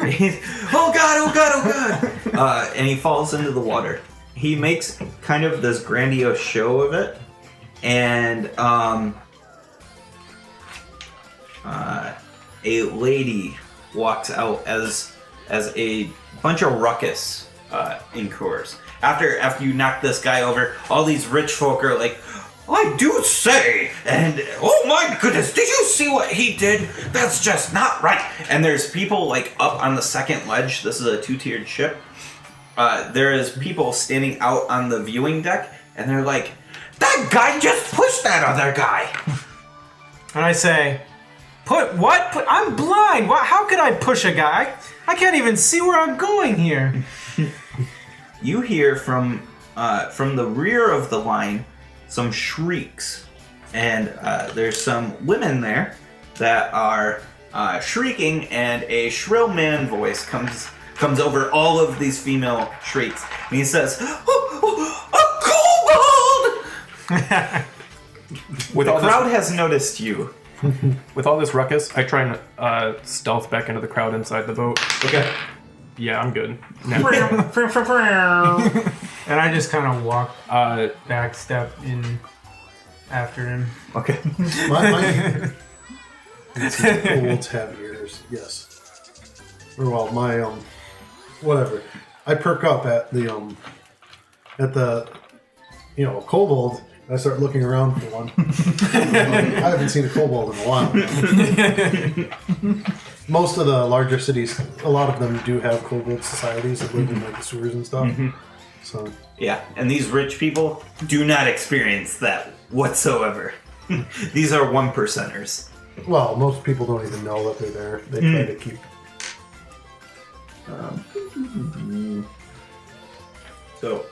He's, oh god. And he falls into the water. He makes kind of this grandiose show of it, and a lady walks out as a bunch of ruckus incurs. After you knock this guy over, all these rich folk are like, I do say, and oh my goodness, did you see what he did? That's just not right. And there's people like up on the second ledge. This is a 2-tiered ship. There is people standing out on the viewing deck, and they're like, that guy just pushed that other guy. And I say, I'm blind. How could I push a guy? I can't even see where I'm going here. You hear from the rear of the line some shrieks, and there's some women there that are shrieking, and a shrill man voice comes over all of these female shrieks, and he says, "A kobold!" The crowd has noticed you. With all this ruckus, I try and stealth back into the crowd inside the boat. Okay. Yeah, I'm good. And I just kind of walk back step in after him. Okay. My kobolds have ears, yes. Or well, my whatever. I perk up at the kobold. I start looking around for one. I haven't seen a kobold in a while now. Most of the larger cities, a lot of them do have kobold societies that live in like the sewers and stuff. So Yeah, and these rich people do not experience that whatsoever. These are 1%ers. well, most people don't even know that they're there. They try to keep. So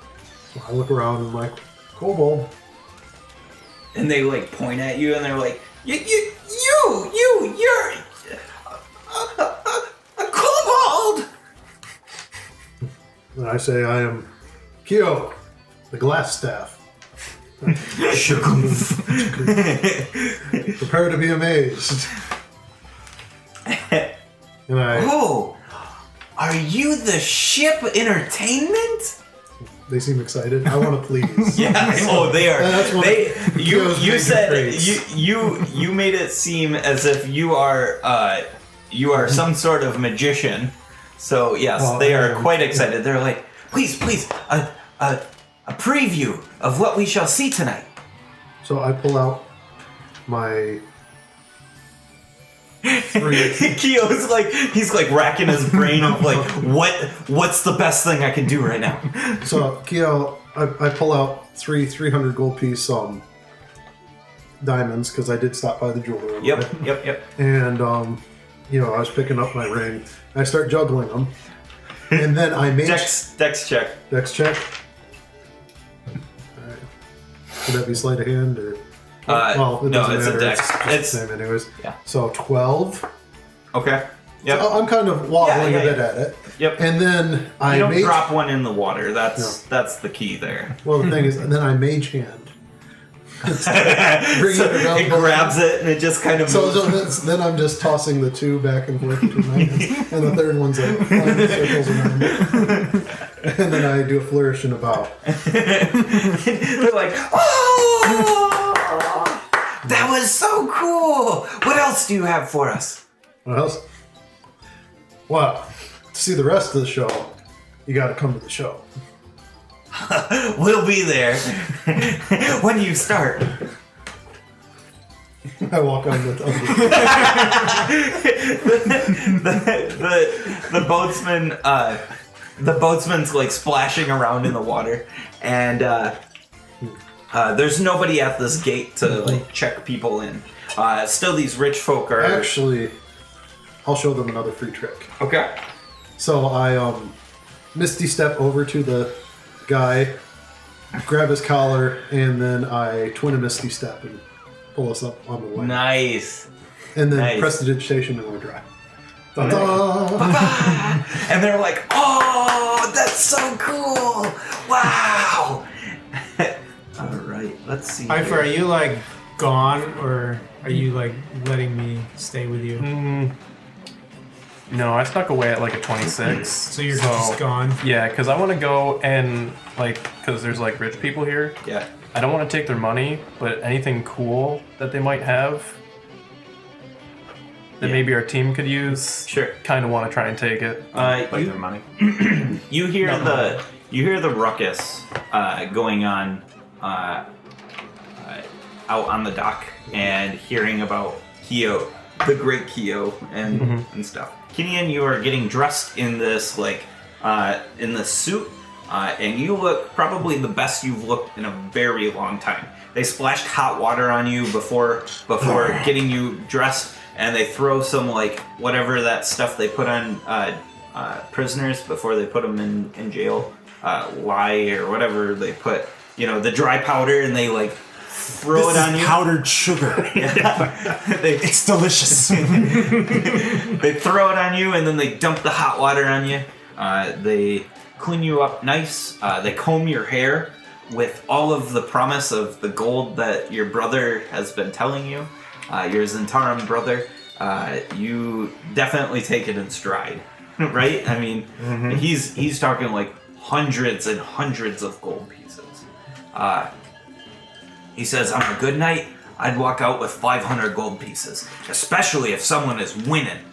I look around and I'm like, kobold. and they like point at you, and they're like, you're a kobold. And I say, I am Kyo, the glass staff. Prepare to be amazed. And Oh, are you the ship entertainment? they seem excited. I want to please. Yeah. Oh, they are. That's one They. of You Kyo's you big said traits. you made it seem as if you are some sort of magician. So yes, Well, they I are am. quite excited. They're like, please, a preview of what we shall see tonight. So I pull out my three. Keo's like he's like racking his brain of like what's the best thing I can do right now. So Kyo, I pull out 300 gold piece diamonds because I did stop by the jeweler. a little bit. Yep. And I was picking up my ring. I start juggling them, and then I made Dex check. Dex check. Alright. Would that be sleight of hand or? No, doesn't it's a matter. dex. It's just It's- the same anyways. Yeah. So 12. Okay. Yep. I'm kind of wobbling Yeah, a bit yeah. at it. Yep. And then I You don't mage. drop one in the water. That's the key there. Well, the thing is, and then I mage hand. Bring So it around. it grabs it and it just kind of So, moves. then I'm just tossing the two back and forth between my hands, and the third one's like flying in circles around. And then I do a flourish and a bow. They're like, oh, that was so cool. What else do you have for us? What else? Well, to see the rest of the show, you got to come to the show. We'll be there. When do you start? I walk on with other. the boatsman, the boatsman's like splashing around in the water, and there's nobody at this gate to like check people in. Still, these rich folk are Actually, I'll show them another free trick. okay. So I misty step over to the guy, grab his collar, and then I twin a misty step and pull us up on the way. Nice. And then nice. prestidigitation and we're dry. And they're like, oh, that's so cool. Wow. All right, let's see. Ifer, are you like gone, or are you like letting me stay with you? No, I snuck away at like a 26. So you're just gone? Yeah, because I want to go and like, because there's like rich people here. Yeah. I don't want to take their money, but anything cool that they might have that maybe our team could use. Sure. Kind of want to try and take it. Like their money. You hear the ruckus going on out on the dock, and hearing about Keo, the great Keo, and stuff. Kinian, you are getting dressed in this in this suit, and you look probably the best you've looked in a very long time. They splashed hot water on you before getting you dressed, and they throw some whatever that stuff they put on prisoners before they put them in jail, lye or whatever they put, the dry powder, and they throw it on you. Powdered sugar. It's delicious. They throw it on you, and then they dump the hot water on you. They clean you up nice. They comb your hair with all of the promise of the gold that your brother has been telling you. Your Zentarum brother. You definitely take it in stride, right? I mean, he's talking hundreds and hundreds of gold pieces. He says, on a good night, I'd walk out with 500 gold pieces, especially if someone is winning.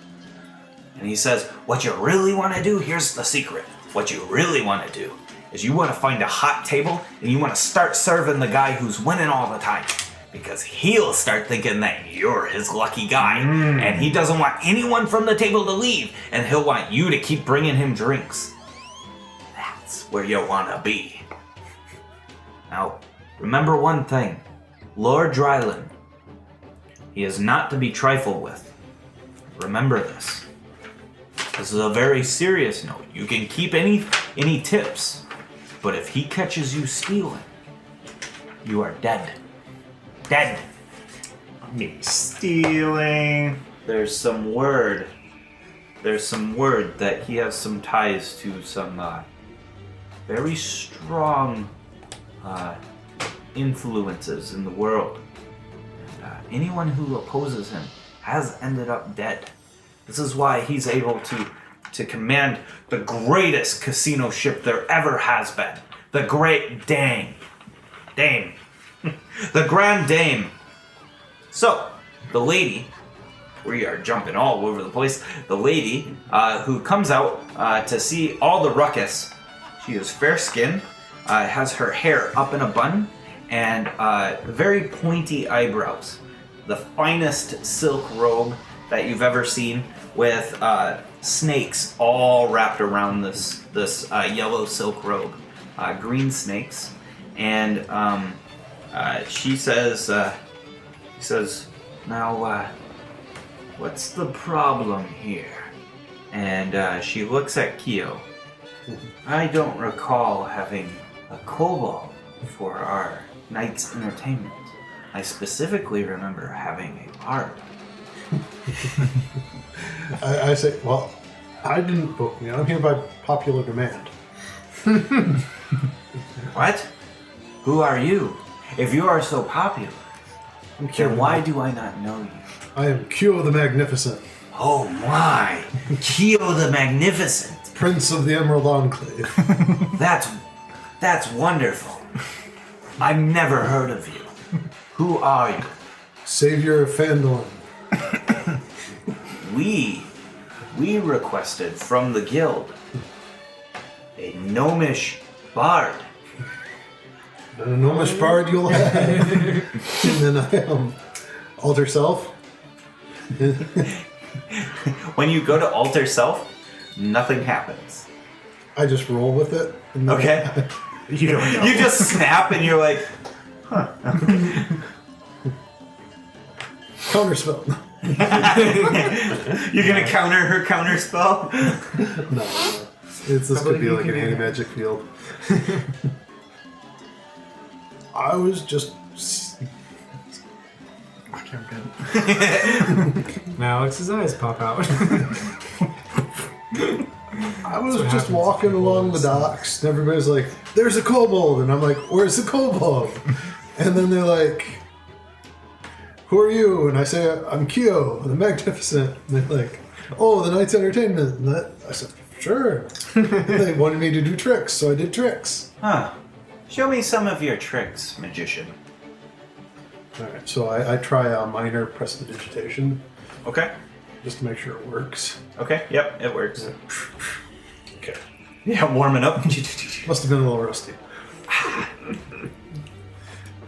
And he says, what you really want to do, here's the secret. What you really want to do is you want to find a hot table, and you want to start serving the guy who's winning all the time. Because he'll start thinking that you're his lucky guy, and he doesn't want anyone from the table to leave, and he'll want you to keep bringing him drinks. That's where you want to be. Now, remember one thing. Lord Dryland, he is not to be trifled with. Remember this. This is a very serious note. You can keep any tips, but if he catches you stealing, you are dead. Dead. Me stealing. There's some word that he has some ties to some very strong influences in the world. And anyone who opposes him has ended up dead. This is why he's able to command the greatest casino ship there ever has been. The Great Dame. The Grand Dame. So, the lady, we are jumping all over the place, the lady who comes out to see all the ruckus, she is fair-skinned, has her hair up in a bun, and very pointy eyebrows. The finest silk robe that you've ever seen, with snakes all wrapped around this yellow silk robe. Green snakes. And she says, now, what's the problem here? And she looks at Keo. I don't recall having a kobold for our night's entertainment. I specifically remember having a bard. I say, well, I didn't book me. I'm here by popular demand. What? Who are you? If you are so popular, then why do I not know you? I am Kyo the Magnificent. Oh my! Kyo the Magnificent! Prince of the Emerald Enclave. That's wonderful. I've never heard of you. Who are you? Savior of Phandalin. We requested from the guild a gnomish bard. And a gnomish bard you'll have. And then I alter self. When you go to alter self, nothing happens. I just roll with it. And then Okay. You don't know. You just snap and you're like, Counterspell. you're gonna counter her counter spell? No. This could be like an anti-magic field. I was just... Okay, we're good. Now Alex's eyes pop out. I was what just happens walking to along the kobolds. docks, and everybody's like, "There's a kobold," and I'm like, "Where's the kobold?" And then they're like, "Who are you?" And I say, "I'm Kyo, the Magnificent." And they're like, "Oh, the night's entertainment." And I said, "Sure." And they wanted me to do tricks, so I did tricks. Huh. Show me some of your tricks, magician. All right, so I try a minor prestidigitation Okay. just to make sure it works. Okay. Yep, it works. Okay, Yeah, warming up. must have been a little rusty.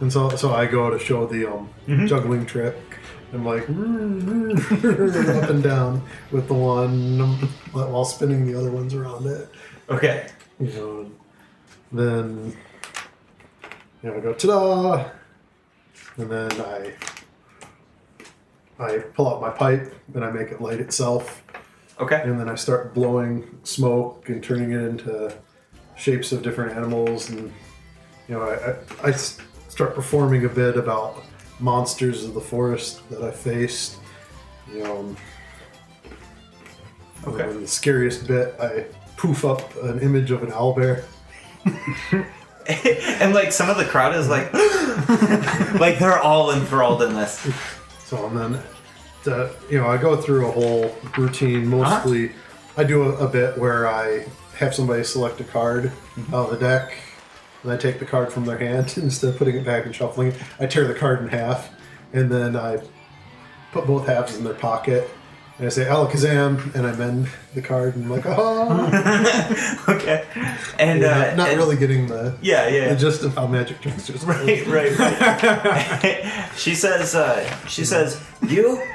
And so I go to show the juggling trick. I'm like up and down with the one while spinning the other ones around it. Okay. You know, and then I go ta-da, and then I pull out my pipe and I make it light itself, Okay. and then I start blowing smoke and turning it into shapes of different animals, and I start performing a bit about monsters of the forest that I faced. Okay. And the scariest bit, I poof up an image of an owlbear. And like some of the crowd is like, like they're all enthralled in this. So and then, I go through a whole routine. Mostly, I do a bit where I have somebody select a card out of the deck, and I take the card from their hand instead of putting it back and shuffling it. I tear the card in half, and then I put both halves in their pocket, and I say Alakazam, and I mend the card, and I'm like, oh. Okay. And Not and- really getting the Yeah. the gist of how magic tricks are supposed to Right. She says,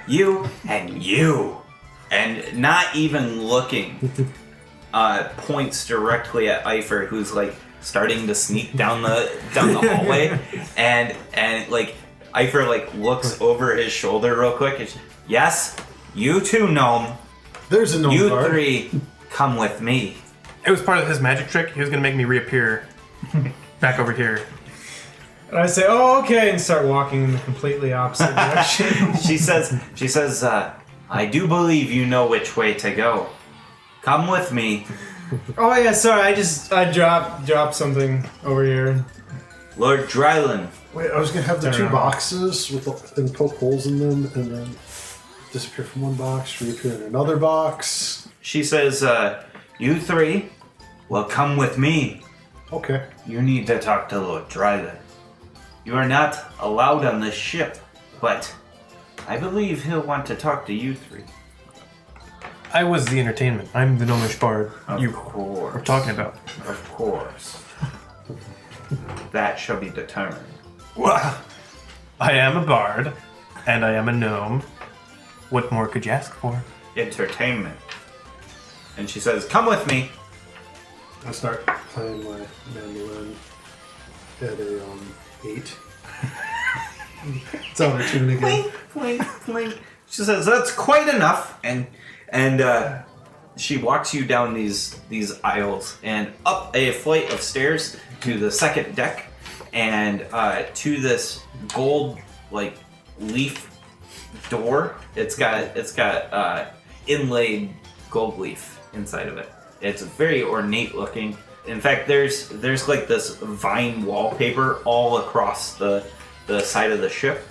you, and you. And not even looking, points directly at Eifer, who's like starting to sneak down the hallway. and like Eifer like looks over his shoulder real quick. And yes, you two gnome. There's a gnome You card. three come with me. It was part of his magic trick. He was gonna make me reappear back over here. And I say, "Oh, okay," and start walking in the completely opposite direction. She says, I do believe you know which way to go. Come with me. Oh yeah, sorry. I dropped something over here. Lord Dryland. Wait, I was gonna have the Turn two around. boxes and poke holes in them, and then disappear from one box, reappear in another box. She says, you three will come with me. Okay. You need to talk to Lord Dryland. You are not allowed on this ship, but I believe he'll want to talk to you three. I was the entertainment. I'm the gnomish bard you course. were talking about. Of course. That shall be determined. Well, I am a bard, and I am a gnome. What more could you ask for? Entertainment. And she says, come with me. I start playing my mandolin at a 8. It's on a tune again. Clink, clink. She says, that's quite enough. And she walks you down these aisles and up a flight of stairs to the second deck and to this gold like leaf door. It's got inlaid gold leaf inside of it. It's very ornate looking. In fact, there's like this vine wallpaper all across the side of the ship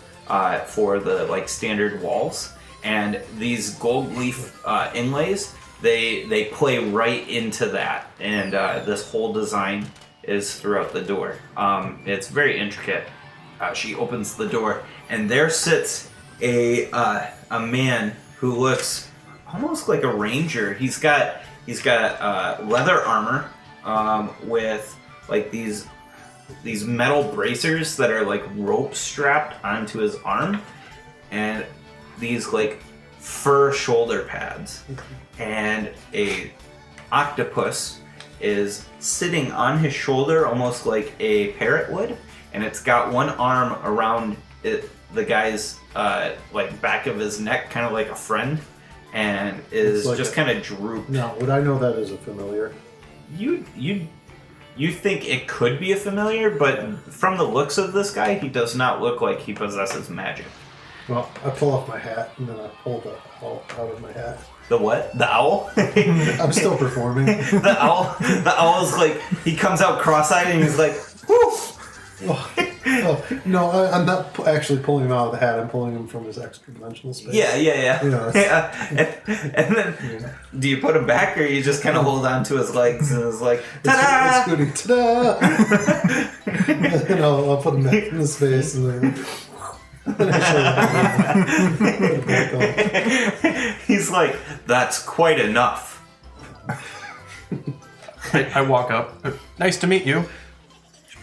for the like standard walls, And these gold leaf inlays, they play right into that. And this whole design is throughout the door. It's very intricate. She opens the door, and there sits a man who looks almost like a ranger. He's got leather armor with like these metal bracers that are like rope strapped onto his arm, and these like fur shoulder pads, and a octopus is sitting on his shoulder almost like a parrot would, and it's got one arm around it, the guy's like back of his neck, kind of like a friend, and is like just kind of drooped. Now, would I know that as a familiar? You think it could be a familiar, but from the looks of this guy, he does not look like he possesses magic. Well, I pull off my hat, and then I pull the owl out of my hat. The what? The owl? I'm still performing. The owl's like, he comes out cross-eyed and he's like, whoo! No, I'm not actually pulling him out of the hat. I'm pulling him from his extra-dimensional space. Yeah. You know, And then, do you put him back, or you just kind of hold on to his legs and it's like, ta-da! It's ta-da! And I'll put him back in his face, and then... He's like, that's quite enough. I walk up. Nice to meet you.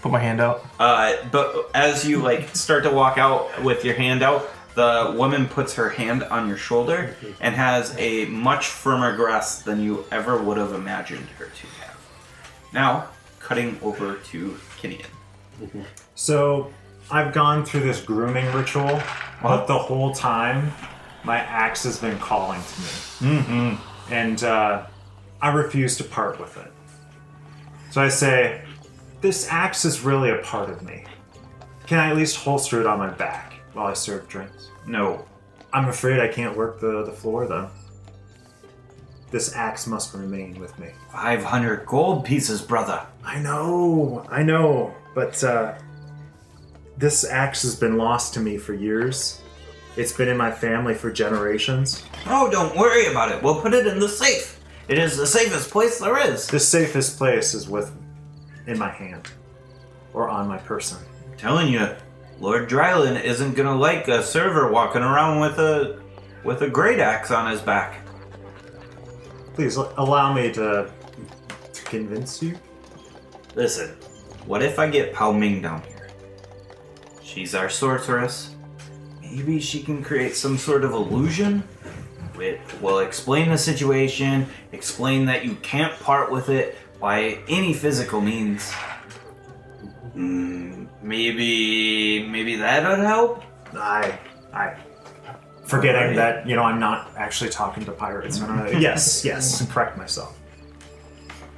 Put my hand out. But as you like start to walk out with your hand out, the woman puts her hand on your shoulder and has a much firmer grasp than you ever would have imagined her to have. Now, cutting over to Kinian. So, I've gone through this grooming ritual, but the whole time, my axe has been calling to me. Mm-hmm. And I refuse to part with it. So I say, this axe is really a part of me. Can I at least holster it on my back while I serve drinks? No. I'm afraid I can't work the floor, though. This axe must remain with me. 500 gold pieces, brother. I know, but this axe has been lost to me for years. It's been in my family for generations. Oh, don't worry about it. We'll put it in the safe. It is the safest place there is. The safest place is in my hand. Or on my person. I'm telling you, Lord Dryland isn't gonna like a server walking around with a great axe on his back. Please, allow me to convince you. Listen, what if I get Pao Ming down here? She's our sorceress. Maybe she can create some sort of illusion? We'll explain the situation, explain that you can't part with it by any physical means. Maybe that would help? I forgetting that, I'm not actually talking to pirates. Yes, correct myself.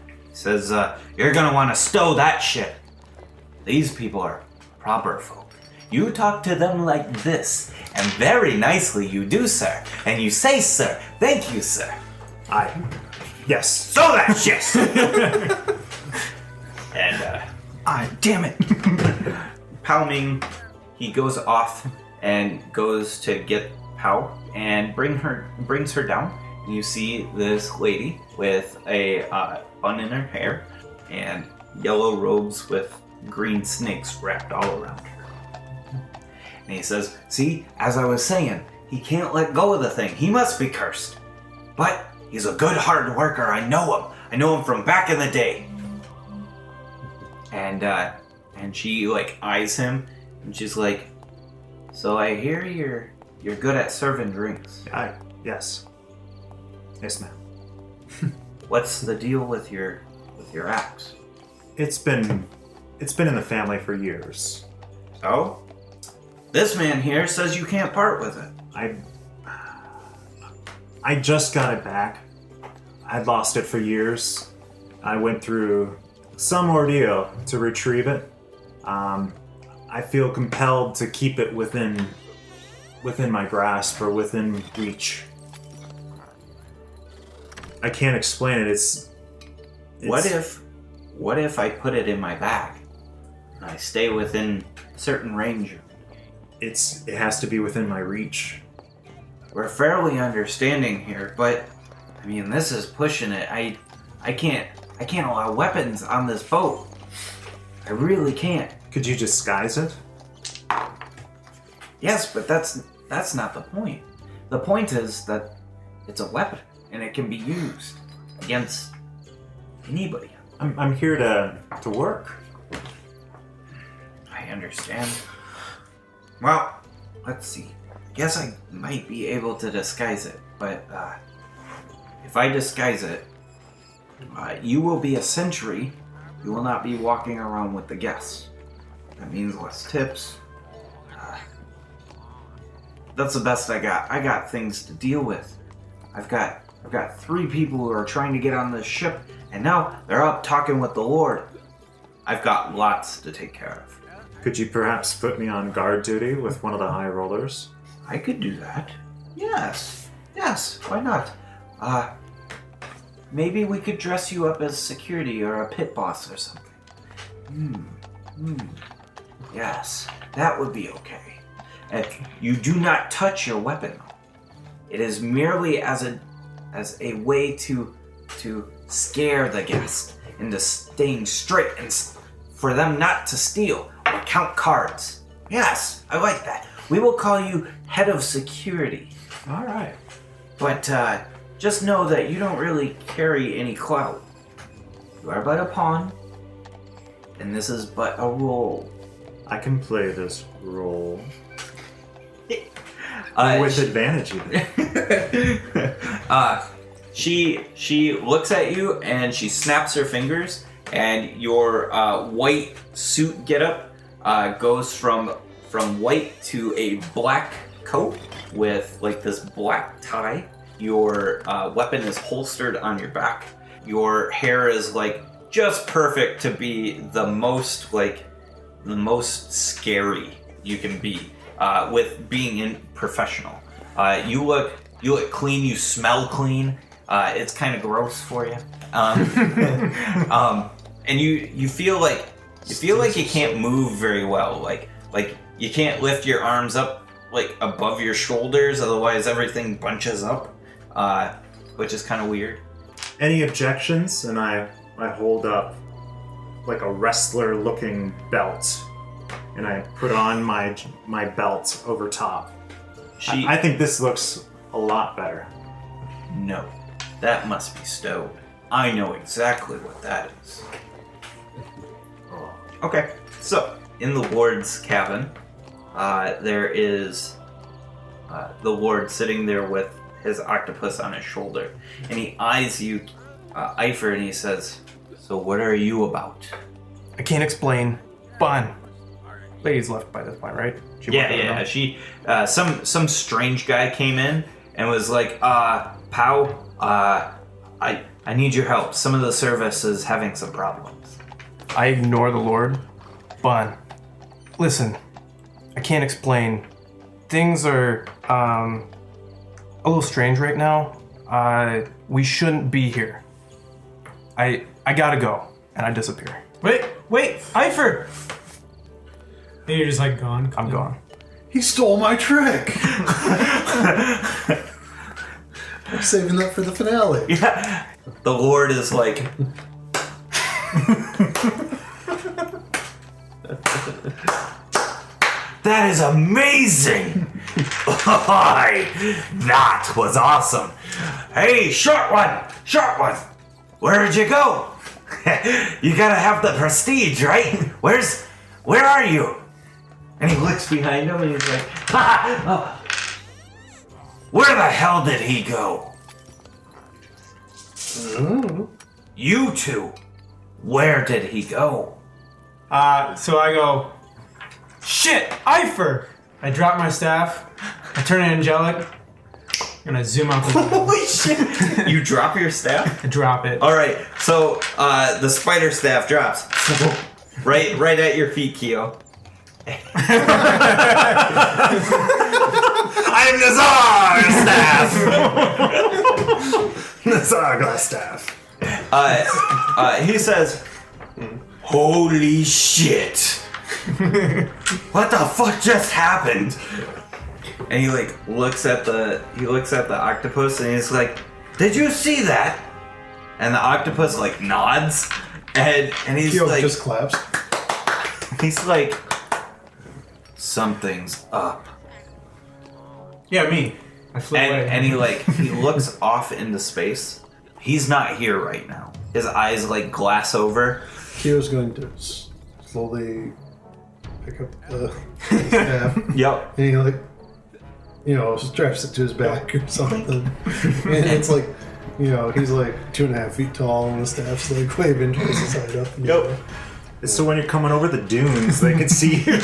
He says, you're gonna want to stow that shit. These people are proper folk. You talk to them like this, and very nicely you do, sir. And you say, sir, thank you, sir. Yes. Stow that shit! And, damn it. Pao Ming, he goes off and goes to get Pao and brings her down. And you see this lady with a bun in her hair and yellow robes with green snakes wrapped all around her. And he says, see, as I was saying, he can't let go of the thing. He must be cursed. But he's a good hard worker. I know him. I know him from back in the day. And she like eyes him and she's like, so I hear you're good at serving drinks. Yes, ma'am. What's the deal with your axe? It's been in the family for years. So? This man here says you can't part with it. I just got it back. I'd lost it for years. I went through some ordeal to retrieve it. I feel compelled to keep it within my grasp or within reach. I can't explain it. It's what if I put it in my bag and I stay within certain range? It has to be within my reach. we're fairly understanding here, but I mean, this is pushing it. I can't allow weapons on this boat. I really can't. Could you disguise it? Yes, but that's not the point. The point is that it's a weapon and it can be used against anybody. I'm here to work. I understand. Well, let's see. Guess I might be able to disguise it, but if I disguise it, you will be a sentry. You will not be walking around with the guests. That means less tips. That's the best I got. I got things to deal with. I've got 3 people who are trying to get on this ship, and now they're up talking with the Lord. I've got lots to take care of. Could you perhaps put me on guard duty with one of the high rollers? I could do that. Yes, why not? Maybe we could dress you up as security or a pit boss or something. Yes, that would be okay. And you do not touch your weapon. It is merely as a way to scare the guest into staying straight and for them not to steal or count cards. Yes, I like that. We will call you head of security. All right. But just know that you don't really carry any clout. You are but a pawn, and this is but a role. I can play this role. With advantage, even. She looks at you and she snaps her fingers, and your white suit getup goes from white to a black coat with like this black tie. Your weapon is holstered on your back. Your hair is like just perfect to be the most scary you can be with being professional. You look clean. You smell clean. It's kind of gross for you. And you feel like you can't move very well. Like you can't lift your arms up like above your shoulders, otherwise everything bunches up, which is kind of weird. Any objections? And I hold up like a wrestler-looking belt, and I put on my belt over top. I think this looks a lot better. No, that must be stowed. I know exactly what that is. Okay, so in the ward's cabin, there is the ward sitting there with his octopus on his shoulder, and he eyes you, Eifer, and he says, "So what are you about?" I can't explain. Fun. Lady's left by this point, right? Yeah. She, some strange guy came in and was like, "Pow, I need your help. Some of the service is having some problems." I ignore the Lord. Bun. Listen, I can't explain. Things are a little strange right now. We shouldn't be here. I gotta go, and I disappear. Wait, Eifer! And you're just like gone. I'm gone. He stole my trick. I'm saving that for the finale. Yeah. The Lord is like, "That is amazing! That was awesome! Hey, short one! Where did you go? You gotta have the prestige, right? Where are you?" And he looks behind him and he's like, "Oh. Where the hell did he go? You two, where did he go?" So I go, "Shit, Eifer!" I drop my staff, I turn it angelic, and I zoom out the window. Holy shit! You drop your staff? I drop it. Alright, so the spider staff drops. right at your feet, Keo. I'm the Czar staff! The Zarglass staff. He says, "Holy shit! What the fuck just happened?" and he like looks at the octopus, and he's like, "Did you see that?" And the octopus like nods, and he's Kyo like, just claps. he's like, "Something's up." Yeah, me. I flew away. And he looks off into space. He's not here right now. His eyes like glass over. Kyo's going to slowly pick up the staff. Yep. And he like, straps it to his back or something. And it's like, he's like 2.5 feet tall, and the staff's like waving towards the side up. And Yep. So when you're coming over the dunes, they can see you.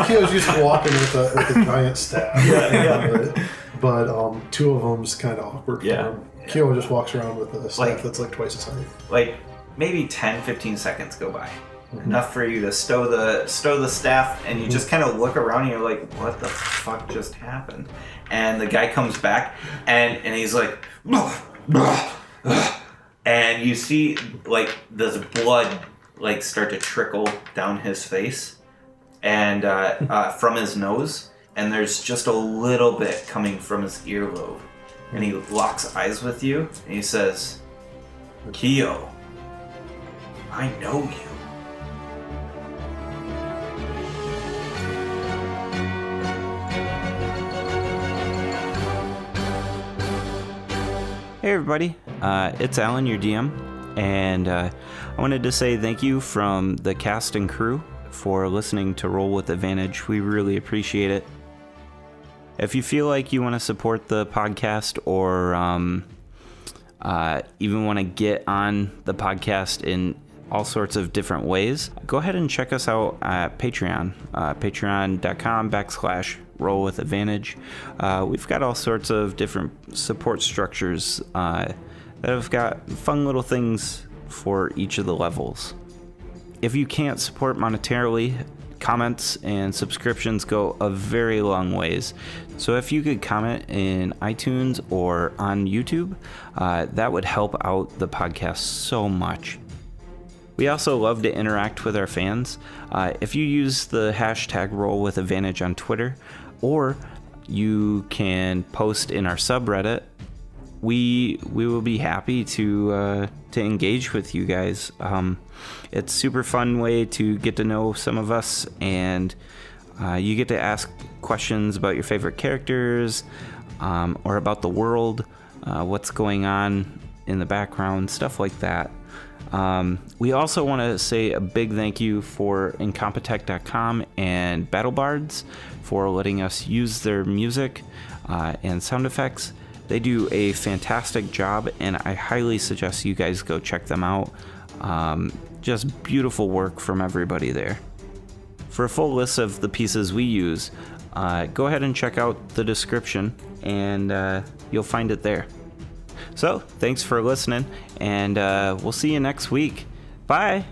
Kyo's just walking with a giant staff. Yeah. But two of them's kind of awkward Yeah. for him. Kyo just walks around with a staff Like- that's like twice his height. Like maybe 10-15 seconds go by. Enough for you to stow the staff, and you just kind of look around and you're like, what the fuck just happened? And the guy comes back and he's like, and you see like this blood like start to trickle down his face and from his nose, and there's just a little bit coming from his earlobe, and he locks eyes with you and he says, "Kyo, I know you." Hey everybody, it's Alan, your DM, and I wanted to say thank you from the cast and crew for listening to Roll with Advantage. We really appreciate it. If you feel like you want to support the podcast or even want to get on the podcast in all sorts of different ways, go ahead and check us out at Patreon, patreon.com/Roll with Advantage. We've got all sorts of different support structures that have got fun little things for each of the levels. If you can't support monetarily, comments and subscriptions go a very long ways. So if you could comment in iTunes or on YouTube, that would help out the podcast so much. We also love to interact with our fans. If you use the hashtag Roll with Advantage on Twitter, or you can post in our subreddit, we will be happy to engage with you guys. It's a super fun way to get to know some of us, and you get to ask questions about your favorite characters, or about the world, what's going on in the background, stuff like that. We also want to say a big thank you for Incompetech.com and BattleBards for letting us use their music and sound effects. They do a fantastic job, and I highly suggest you guys go check them out. Just beautiful work from everybody there. For a full list of the pieces we use, go ahead and check out the description, and you'll find it there. So, thanks for listening, and we'll see you next week. Bye!